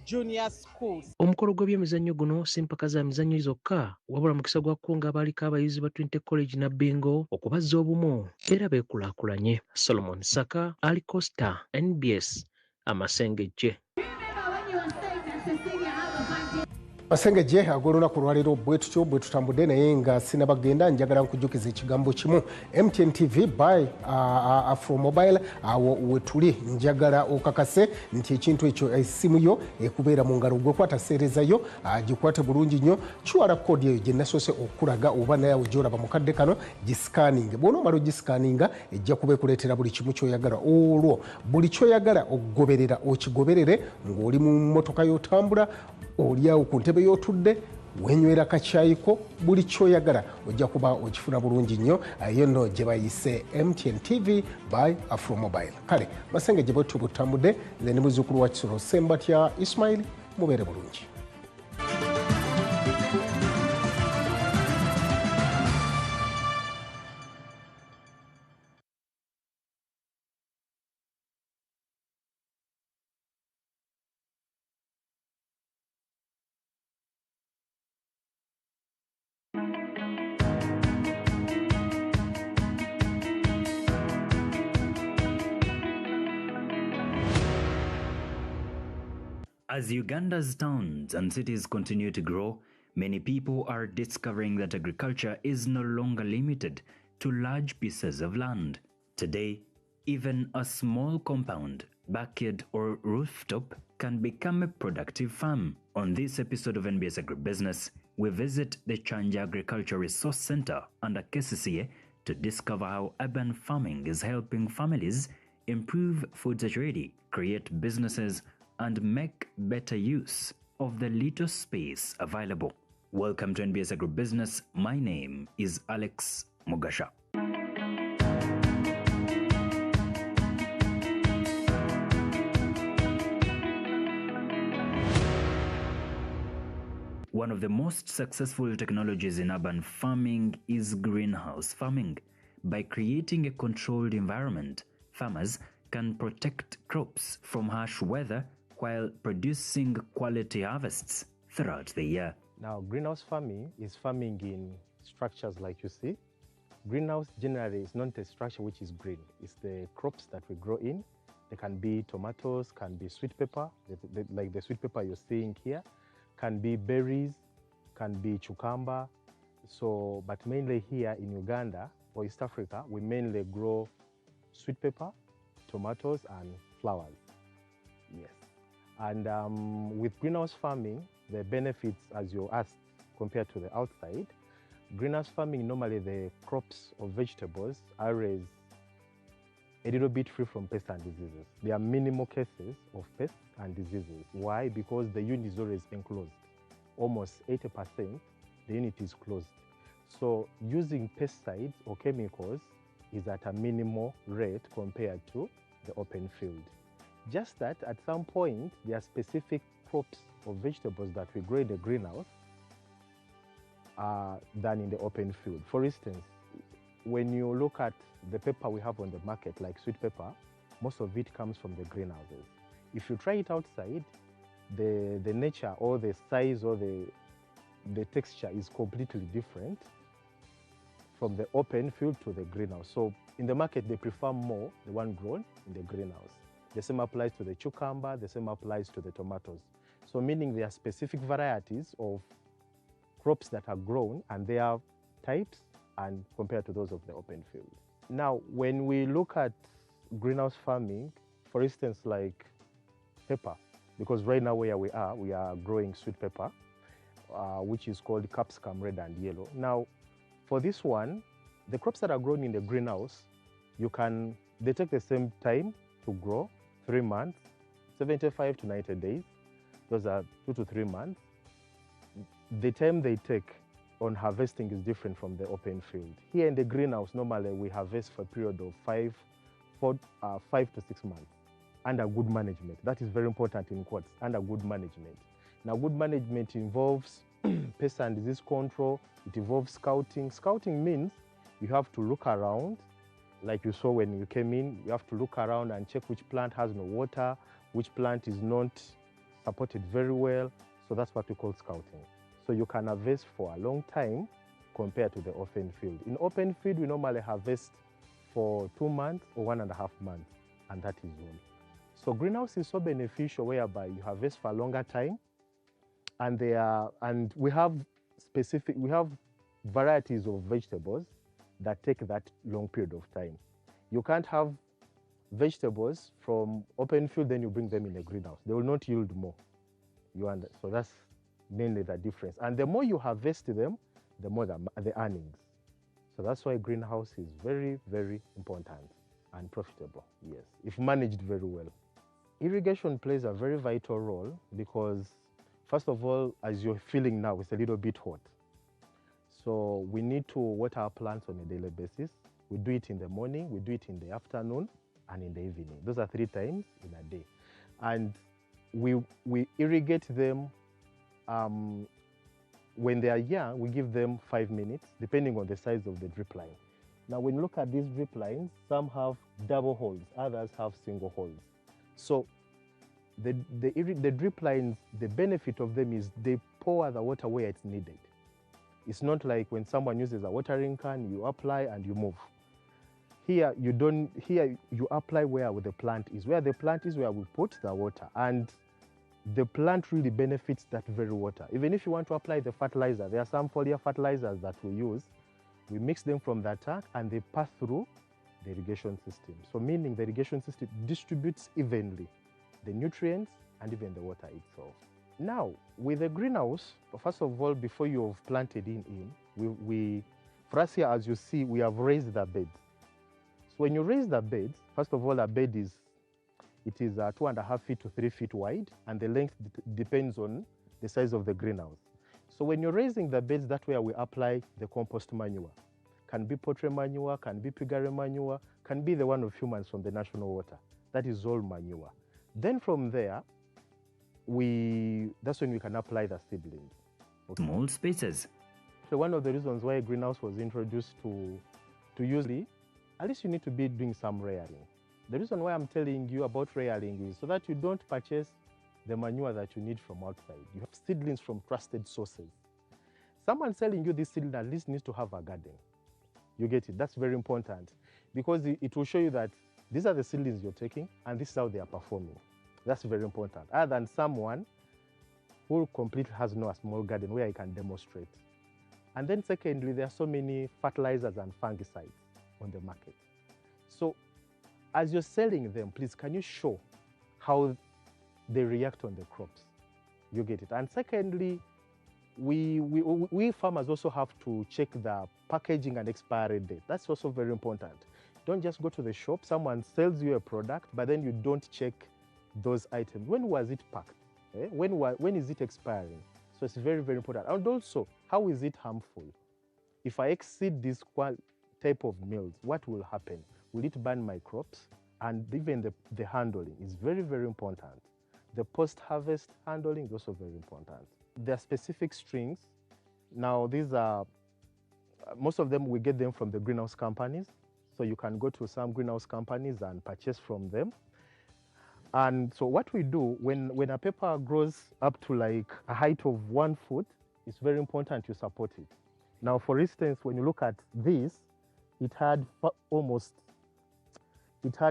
junior schools. Omukolo gw'ebyemizannyo guno si mpaka za mizannyo zokka wabula mukisa gwa kukunga abaaliko abayizi ba Trinity College Nabbingo okubazza obumu era beekulaakulanye. Solomon Saka, Ali Costa, NBS Amasengejje. Masengejje ag'olunaku olwaleero bwe tutyo bwe tutambudde naye nga sinabagenda njagala nkujjukiza ekigambo kimu. MTN TV by Afro Mobile awo wetuli njagala okakase nti ekintu ekyo essimu yo ekubeera mu ngalo gwe kwataseerezayo gikwate bulungi nnyo. QR code eyo gye nasoose okulaga oba naye gy'olaba mu kadde kano gisikaninge. Bw'onoomala ogisikaninga ejja kuba ekuleetera buli kimu ky'oyagala. Olwo buli ky'oyagala okugoberera okigoberere ng'oli mu mmotoka y'otambula oli awo ku ntebe y'otudde wenywera kakyayiko buli ky'oyagala ojja kuba okifuna bulungi nnyo. Eyo nno gye bayise MTN TV by Afro Mobile. Kale Masengejje bwe tubutambudde nze ne muzzukulu wa Kisolo Sembatya Ismail mubeere bulungi. As Uganda's towns and cities continue to grow, many people are discovering that agriculture is no longer limited to large pieces of land. Today, even a small compound, backyard or rooftop can become a productive farm. On this episode of NBS Agribusiness, we visit the Chanja Agriculture Resource Center under KCCA to discover how urban farming is helping families improve food security, create businesses, and make better use of the little space available. Welcome to NBS Agribusiness. My name is Alex Mugasha. One of the most successful technologies in urban farming is greenhouse farming. By creating a controlled environment, farmers can protect crops from harsh weather while producing quality harvests throughout the year. Now, greenhouse farming is farming in structures like you see. Greenhouse generally is not a structure which is green. It's the crops that we grow in. They can be tomatoes, can be sweet pepper, like the sweet pepper you're seeing here, can be berries, can be cucumber. So, but mainly here in Uganda or East Africa, we mainly grow sweet pepper, tomatoes, and flowers. Yes. And with greenhouse farming, the benefits, as you asked, compared to the outside, greenhouse farming, normally the crops or vegetables are raised a little bit free from pests and diseases. There are minimal cases of pests and diseases. Why? Because the unit is always enclosed. Almost 80%, the unit is closed. So using pesticides or chemicals is at a minimal rate compared to the open field. Just that at some point, there are specific crops or vegetables that we grow in the greenhouse than in the open field. For instance, when you look at the pepper we have on the market, like sweet pepper, most of it comes from the greenhouses. If you try it outside, the nature or the size or the texture is completely different from the open field to the greenhouse. So in the market, they prefer more the one grown in the greenhouse. The same applies to the cucumber, the same applies to the tomatoes. So meaning there are specific varieties of crops that are grown and they are types and compared to those of the open field. Now, when we look at greenhouse farming, for instance, like pepper, because right now where we are growing sweet pepper, which is called capsicum red and yellow. Now, for this one, the crops that are grown in the greenhouse, they take the same time to grow, 3 months, 75 to 90 days. Those are 2 to 3 months. The time they take on harvesting is different from the open field. Here in the greenhouse, normally we harvest for a period of 5 to 6 months under good management. That is very important in quotes, under good management. Now, good management involves pest and disease control. It involves scouting. Scouting means you have to look around, like you saw when you came in, you have to look around and check which plant has no water, which plant is not supported very well. So that's what we call scouting. So you can harvest for a long time compared to the open field. In open field, we normally harvest for 2 months or 1.5 months, and that is all. So greenhouse is so beneficial whereby you harvest for a longer time, and we have varieties of vegetables that take that long period of time. You can't have vegetables from open field, then you bring them in a greenhouse. They will not yield more. So that's mainly the difference. And the more you harvest them, the more the earnings. So that's why greenhouse is very, very important and profitable, yes, if managed very well. Irrigation plays a very vital role because, first of all, as you're feeling now, it's a little bit hot. So we need to water our plants on a daily basis. We do it in the morning, we do it in the afternoon, and in the evening. Those are 3 times in a day. And we irrigate them when they are young. We give them 5 minutes, depending on the size of the drip line. Now, when you look at these drip lines, some have double holes, others have single holes. So the drip lines, the benefit of them is they pour the water where it's needed. It's not like when someone uses a watering can, you apply and you move. Here you apply where the plant is. Where the plant is, where we put the water. And the plant really benefits that very water. Even if you want to apply the fertilizer, there are some foliar fertilizers that we use. We mix them from the tank and they pass through the irrigation system. So meaning the irrigation system distributes evenly the nutrients and even the water itself. Now, with the greenhouse, first of all, before you've planted for us here, as you see, we have raised the beds. So when you raise the beds, first of all, a bed is 2.5 feet to 3 feet wide, and the length depends on the size of the greenhouse. So when you're raising the beds, that's where we apply the compost manure. Can be poultry manure, can be piggery manure, can be the one of humans from the national water. That is all manure. Then from there, that's when we can apply the seedlings. Okay. Small spaces. So one of the reasons why a greenhouse was introduced to use, at least you need to be doing some rearing. The reason why I'm telling you about rearing is so that you don't purchase the manure that you need from outside. You have seedlings from trusted sources. Someone selling you this seedling at least needs to have a garden. You get it? That's very important because it will show you that these are the seedlings you're taking and this is how they are performing. That's very important. Other than someone who completely has no small garden where he can demonstrate. And then secondly, there are so many fertilizers and fungicides on the market. So as you're selling them, please, can you show how they react on the crops? You get it? And secondly, we farmers also have to check the packaging and expiry date. That's also very important. Don't just go to the shop, someone sells you a product, but then you don't check those items. When was it packed? When is it expiring? So it's very, very important. And also, how is it harmful? If I exceed this type of meals, what will happen? Will it burn my crops? And even the handling is very, very important. The post-harvest handling is also very important. There are specific strings. Now, these are, most of them, we get them from the greenhouse companies. So you can go to some greenhouse companies and purchase from them. And so what we do, when a pepper grows up to like a height of 1 foot, it's very important to support it. Now, for instance, when you look at this, it had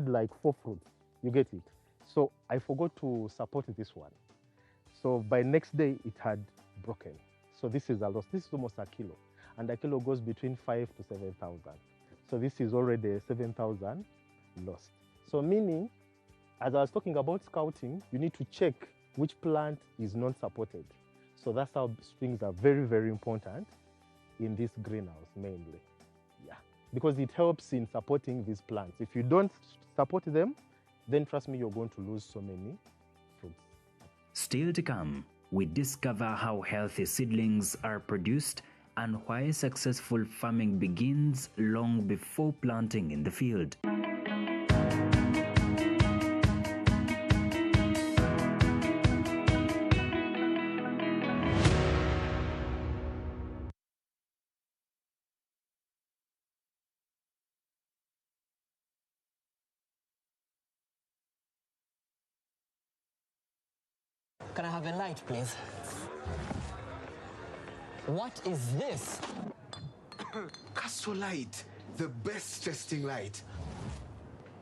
like 4 fruits. You get it? So I forgot to support this one. So by next day, it had broken. So this is a loss. This is almost a kilo. And a kilo goes between 5,000 to 7,000. So this is already 7,000 lost. So meaning, as I was talking about scouting, you need to check which plant is not supported. So that's how strings are very, very important in this greenhouse mainly. Yeah, because it helps in supporting these plants. If you don't support them, then trust me, you're going to lose so many fruits. Still to come, we discover how healthy seedlings are produced and why successful farming begins long before planting in the field. Can I have a light, please? What is this? Castor light, the best testing light.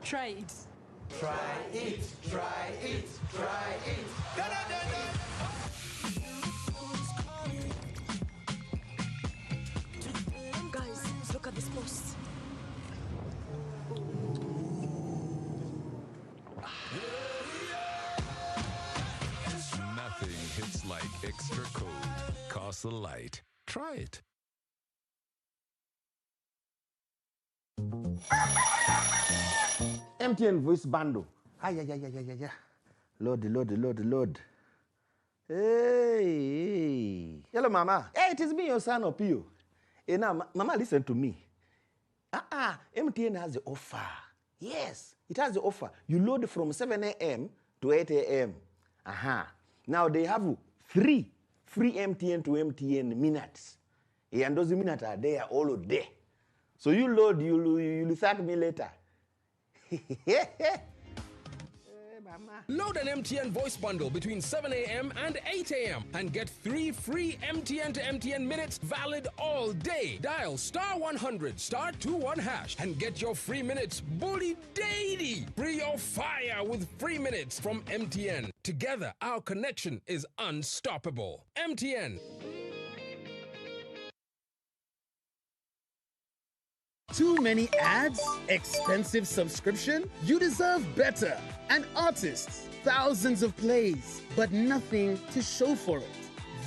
Try it. Try it, try it, try it. Da, da, da, da. Guys, look at this post. Nothing hits like extra cold. Castle Light. Try it. MTN voice bundle. Ay. Load. Hey. Hello, Mama. Hey, it is me, your son, Opio. Hey, now, Mama, listen to me. MTN has the offer. Yes, it has the offer. You load from 7 a.m. to 8 a.m. Now they have free MTN to MTN minutes. And those minutes are there all day. So you load, you'll thank me later. Load an MTN voice bundle between 7 a.m. and 8 a.m. and get 3 free MTN to MTN minutes valid all day. Dial *100 *21 hash and get your free minutes bully daily. Free your fire with free minutes from MTN. Together, our connection is unstoppable. MTN. Too many ads? Expensive subscription? You deserve better. And artists, thousands of plays, but nothing to show for it.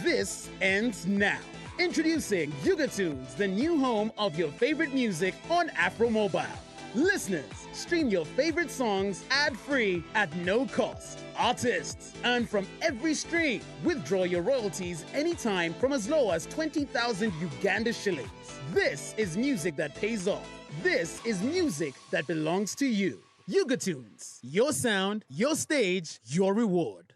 This ends now. Introducing Yugatunes, the new home of your favorite music on Afro Mobile. Listeners, stream your favorite songs ad-free at no cost. Artists, earn from every stream. Withdraw your royalties anytime from as low as 20,000 Uganda shillings. This is music that pays off. This is music that belongs to you. Yugatunes, your sound, your stage, your reward.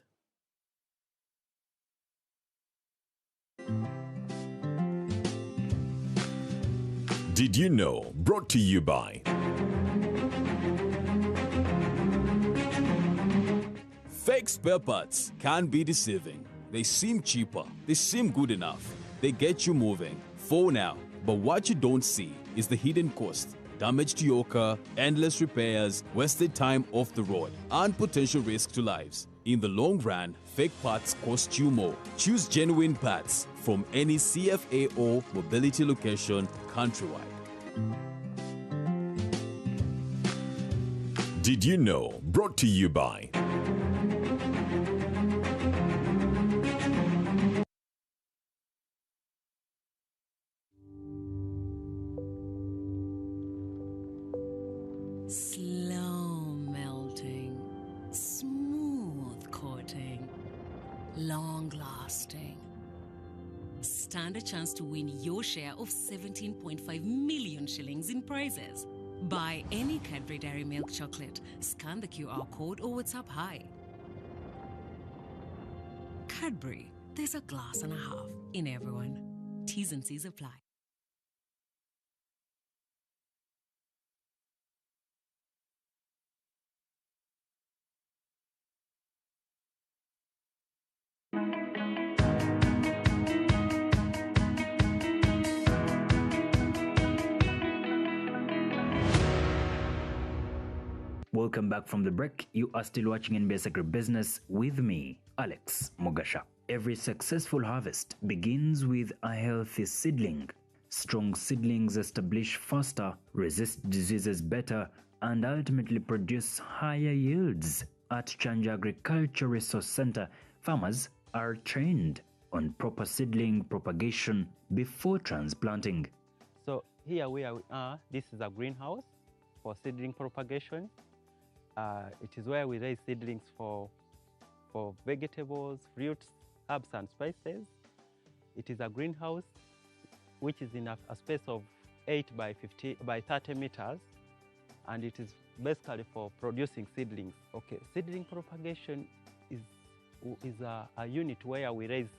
Did you know? Brought to you by Fake spare parts can be deceiving. They seem cheaper, they seem good enough, they get you moving for now. But what you don't see is the hidden cost, damage to your car, endless repairs, wasted time off the road, and potential risk to lives. In the long run, fake parts cost you more. Choose genuine parts from any CFA or mobility location countrywide. Did you know? Brought to you by Slow melting, smooth coating, long lasting. Stand a chance to win your share of 17.5 million shillings in prizes. Buy any Cadbury Dairy Milk chocolate, scan the QR code or WhatsApp hi. Cadbury, there's a glass and a half in everyone. T's and C's apply. Welcome back from the break. You are still watching NBS Agribusiness with me, Alex Mugasha. Every successful harvest begins with a healthy seedling. Strong seedlings establish faster, resist diseases better, and ultimately produce higher yields. At Chanja Agriculture Resource Center, farmers are trained on proper seedling propagation before transplanting. So here we are, this is a greenhouse for seedling propagation. It is where we raise seedlings for vegetables, fruits, herbs and spices. It is a greenhouse which is in a space of 8 by 30 meters, and it is basically for producing seedlings. Okay, seedling propagation is a unit where we raise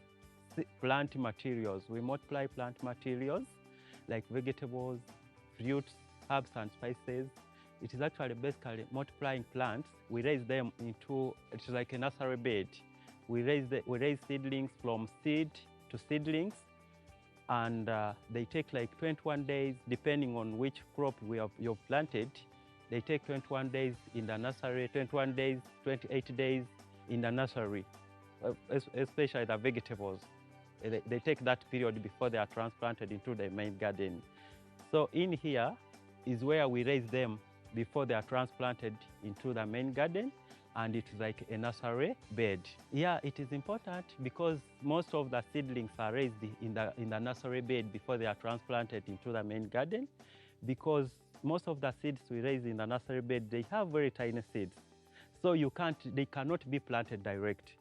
plant materials. We multiply plant materials like vegetables, fruits, herbs and spices. It is actually basically multiplying plants. We raise them into, it's like a nursery bed. We raise seedlings from seed to seedlings, and they take like 21 days, depending on which crop you've planted. They take 21 days in the nursery, 21 days, 28 days in the nursery, especially the vegetables. They take that period before they are transplanted into the main garden. So in here is where we raise them before they are transplanted into the main garden, and it is like a nursery bed. Yeah, it is important because most of the seedlings are raised in the nursery bed before they are transplanted into the main garden, because most of the seeds we raise in the nursery bed, they have very tiny seeds. So they cannot be planted direct.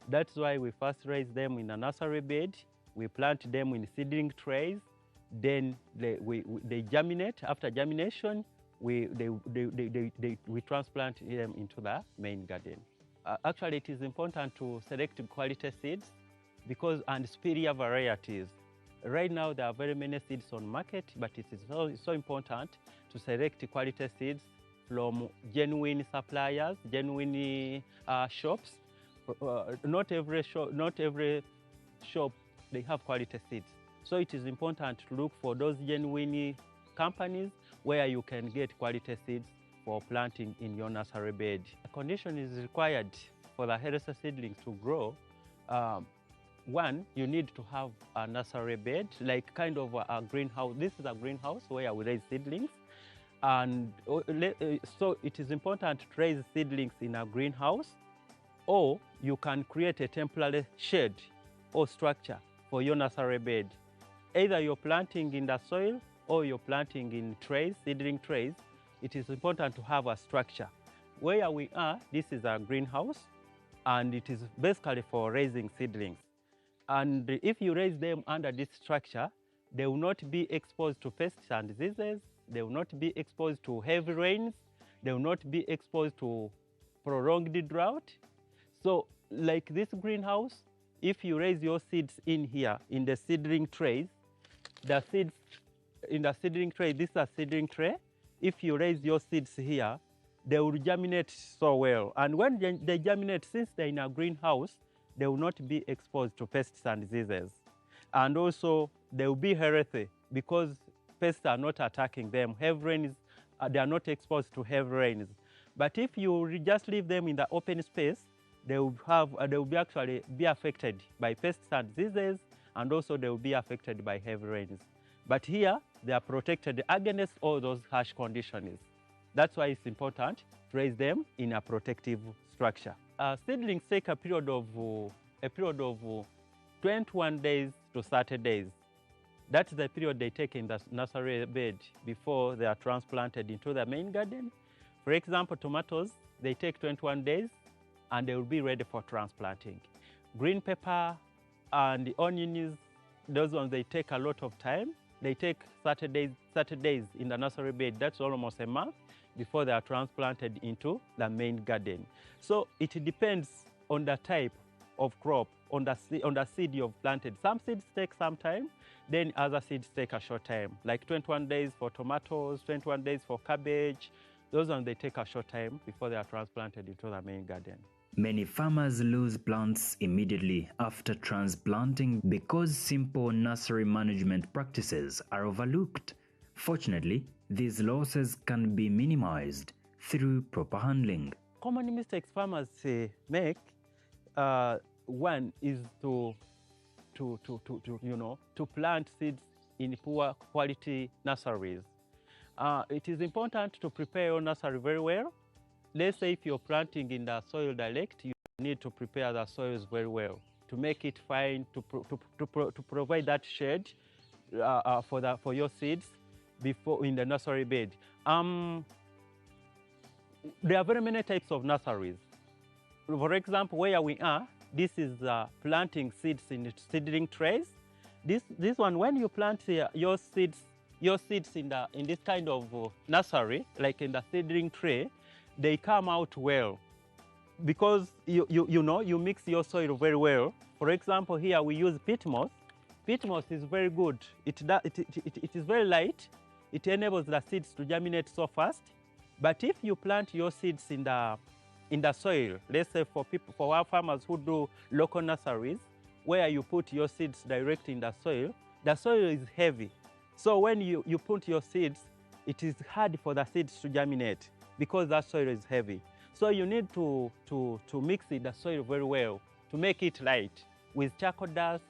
That's why we first raise them in a nursery bed, we plant them in seedling trays, then they germinate. After germination, we transplant them into the main garden. Actually, it is important to select quality seeds and superior varieties. Right now, there are very many seeds on market, but it is so important to select quality seeds from genuine suppliers, genuine shops. Not every shop they have quality seeds. So it is important to look for those genuine companies where you can get quality seeds for planting in your nursery bed. A condition is required for the healthy seedlings to grow. One, you need to have a nursery bed, like kind of a greenhouse. This is a greenhouse where we raise seedlings. And so it is important to raise seedlings in a greenhouse, or you can create a temporary shed or structure for your nursery bed. Either you're planting in the soil or you're planting in trays, seedling trays. It is important to have a structure. Where we are, this is a greenhouse, and it is basically for raising seedlings. And if you raise them under this structure, they will not be exposed to pests and diseases. They will not be exposed to heavy rains. They will not be exposed to prolonged drought. So like this greenhouse, if you raise your seeds in here, in the seedling trays, the seeds in the seedling tray, this is a seedling tray. If you raise your seeds here, they will germinate so well. And when they germinate, since they're in a greenhouse, they will not be exposed to pests and diseases. And also, they will be healthy because pests are not attacking them. Heavy rains, they are not exposed to heavy rains. But if you just leave them in the open space, they will actually be affected by pests and diseases, and also they will be affected by heavy rains. But here, they are protected against all those harsh conditions. That's why it's important to raise them in a protective structure. Seedlings take a period of 21 days to 30 days. That's the period they take in the nursery bed before they are transplanted into the main garden. For example, tomatoes, they take 21 days and they will be ready for transplanting. Green pepper and the onions, those ones, they take a lot of time. They take 30 days in the nursery bed. That's almost a month before they are transplanted into the main garden. So it depends on the type of crop, on the seed you've planted. Some seeds take some time, then other seeds take a short time, like 21 days for tomatoes, 21 days for cabbage. Those ones, they take a short time before they are transplanted into the main garden. Many farmers lose plants immediately after transplanting because simple nursery management practices are overlooked. Fortunately, these losses can be minimized through proper handling. Common mistakes farmers make, one is to plant seeds in poor quality nurseries. It is important to prepare your nursery very well. Let's say if you're planting in the soil direct, you need to prepare the soils very well to make it fine, to provide that shade for your seeds before in the nursery bed. There are very many types of nurseries. For example, where we are, this is planting seeds in seedling trays. This one, when you plant your seeds in this kind of nursery, like in the seedling tray, they come out well because you mix your soil very well. For example, here we use peat moss. Peat moss is very good. It is very light. It enables the seeds to germinate so fast. But if you plant your seeds in the soil, let's say for our farmers who do local nurseries, where you put your seeds direct in the soil is heavy. So when you put your seeds, it is hard for the seeds to germinate because that soil is heavy. So you need to mix the soil very well to make it light with charcoal dust,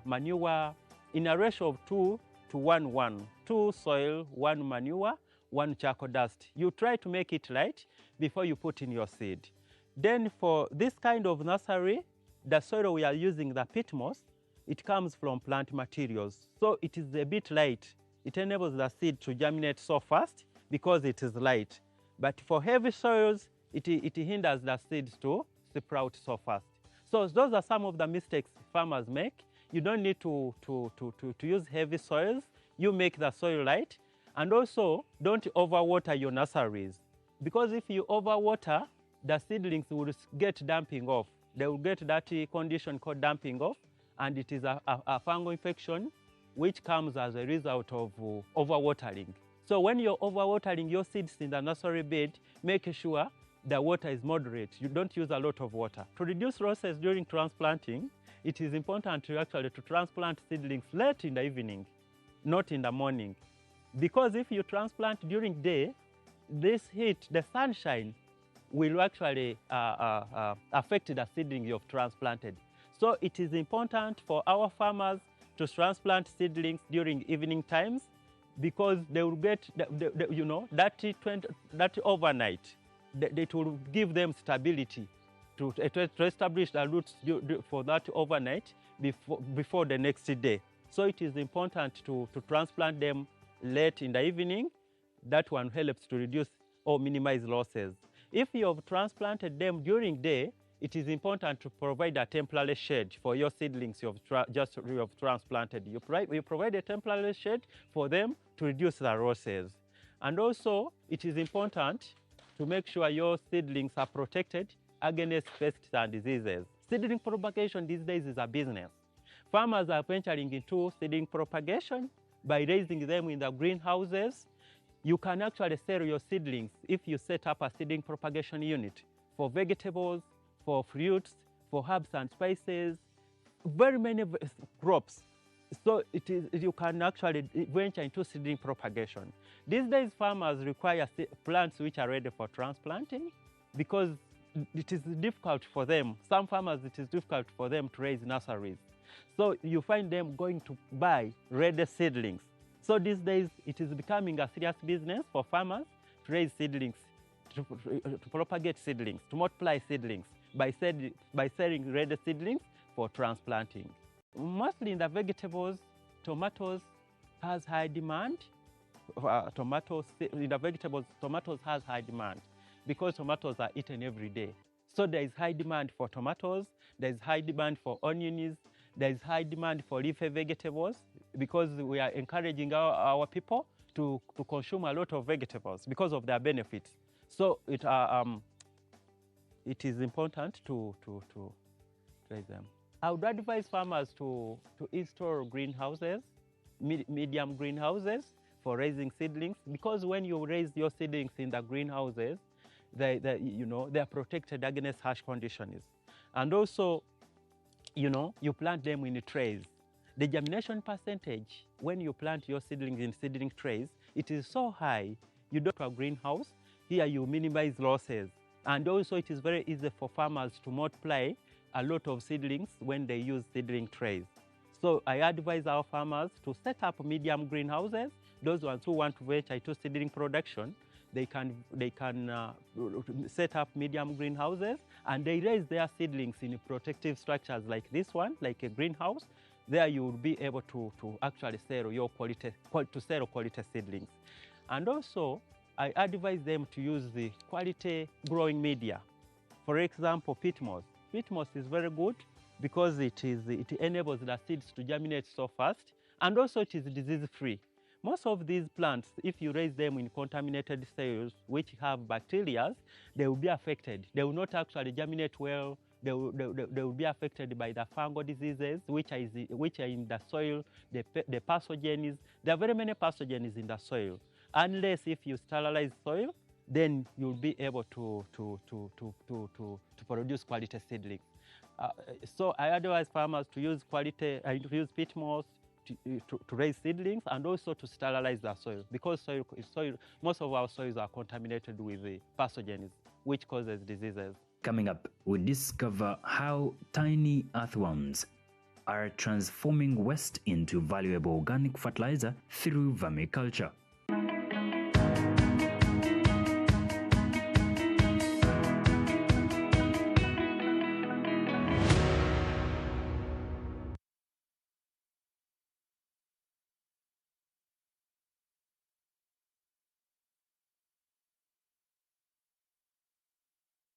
manure, in a ratio of 2 to 1:1. 2 soil, 1 manure, 1 charcoal dust. You try to make it light before you put in your seed. Then for this kind of nursery, the soil we are using, the peat moss, it comes from plant materials. So it is a bit light. It enables the seed to germinate so fast because it is light. But for heavy soils, it hinders the seeds to sprout so fast. So those are some of the mistakes farmers make. You don't need to use heavy soils. You make the soil light. And also, don't overwater your nurseries. Because if you overwater, the seedlings will get damping off. They will get that condition called damping off, and it is a fungal infection which comes as a result of overwatering. So when you're overwatering your seeds in the nursery bed, make sure the water is moderate. You don't use a lot of water. To reduce losses during transplanting, it is important to transplant seedlings late in the evening, not in the morning. Because if you transplant during day, this heat, the sunshine, will actually affect the seedling you've transplanted. So it is important for our farmers to transplant seedlings during evening times, because they will get, that overnight, it will give them stability to establish the roots for that overnight before the next day. So it is important to transplant them late in the evening. That one helps to reduce or minimize losses. If you have transplanted them during day, it is important to provide a temporary shade for your seedlings you have transplanted. You provide a temporary shade for them to reduce the losses. And also, it is important to make sure your seedlings are protected against pests and diseases. Seedling propagation these days is a business. Farmers are venturing into seedling propagation by raising them in the greenhouses. You can actually sell your seedlings if you set up a seedling propagation unit for vegetables, for fruits, for herbs and spices, very many crops. So you can actually venture into seedling propagation. These days, farmers require plants which are ready for transplanting because it is difficult for them. Some farmers, it is difficult for them to raise nurseries. So you find them going to buy ready seedlings. So these days, it is becoming a serious business for farmers to raise seedlings, to propagate seedlings, to multiply seedlings by selling ready seedlings for transplanting. Mostly in the vegetables, tomatoes has high demand. In the vegetables, tomatoes has high demand because tomatoes are eaten every day. So there is high demand for tomatoes, there is high demand for onions, there is high demand for leafy vegetables because we are encouraging our people to consume a lot of vegetables because of their benefits. So it is important to raise them. I would advise farmers to install greenhouses, medium greenhouses for raising seedlings, because when you raise your seedlings in the greenhouses, they are protected against harsh conditions. And also, you plant them in trays. The germination percentage, when you plant your seedlings in seedling trays, it is so high, you don't have a greenhouse. Here you minimize losses. And also it is very easy for farmers to multiply a lot of seedlings when they use seedling trays. So I advise our farmers to set up medium greenhouses. Those ones who want to venture into seedling production, they can set up medium greenhouses and they raise their seedlings in protective structures like this one, like a greenhouse. There you will be able to actually sell your quality seedlings. And also, I advise them to use the quality growing media. For example, peat moss. Peat moss is very good because it enables the seeds to germinate so fast, and also it is disease-free. Most of these plants, if you raise them in contaminated soils which have bacteria, they will be affected. They will not actually germinate well. They will be affected by the fungal diseases which are in the soil, the pathogens. There are very many pathogens in the soil. Unless if you sterilize soil, then you'll be able to produce quality seedlings. So I advise farmers to use peat moss to raise seedlings and also to sterilize the soil, because most of our soils are contaminated with the pathogens which causes diseases. Coming up, we discover how tiny earthworms are transforming waste into valuable organic fertilizer through vermiculture.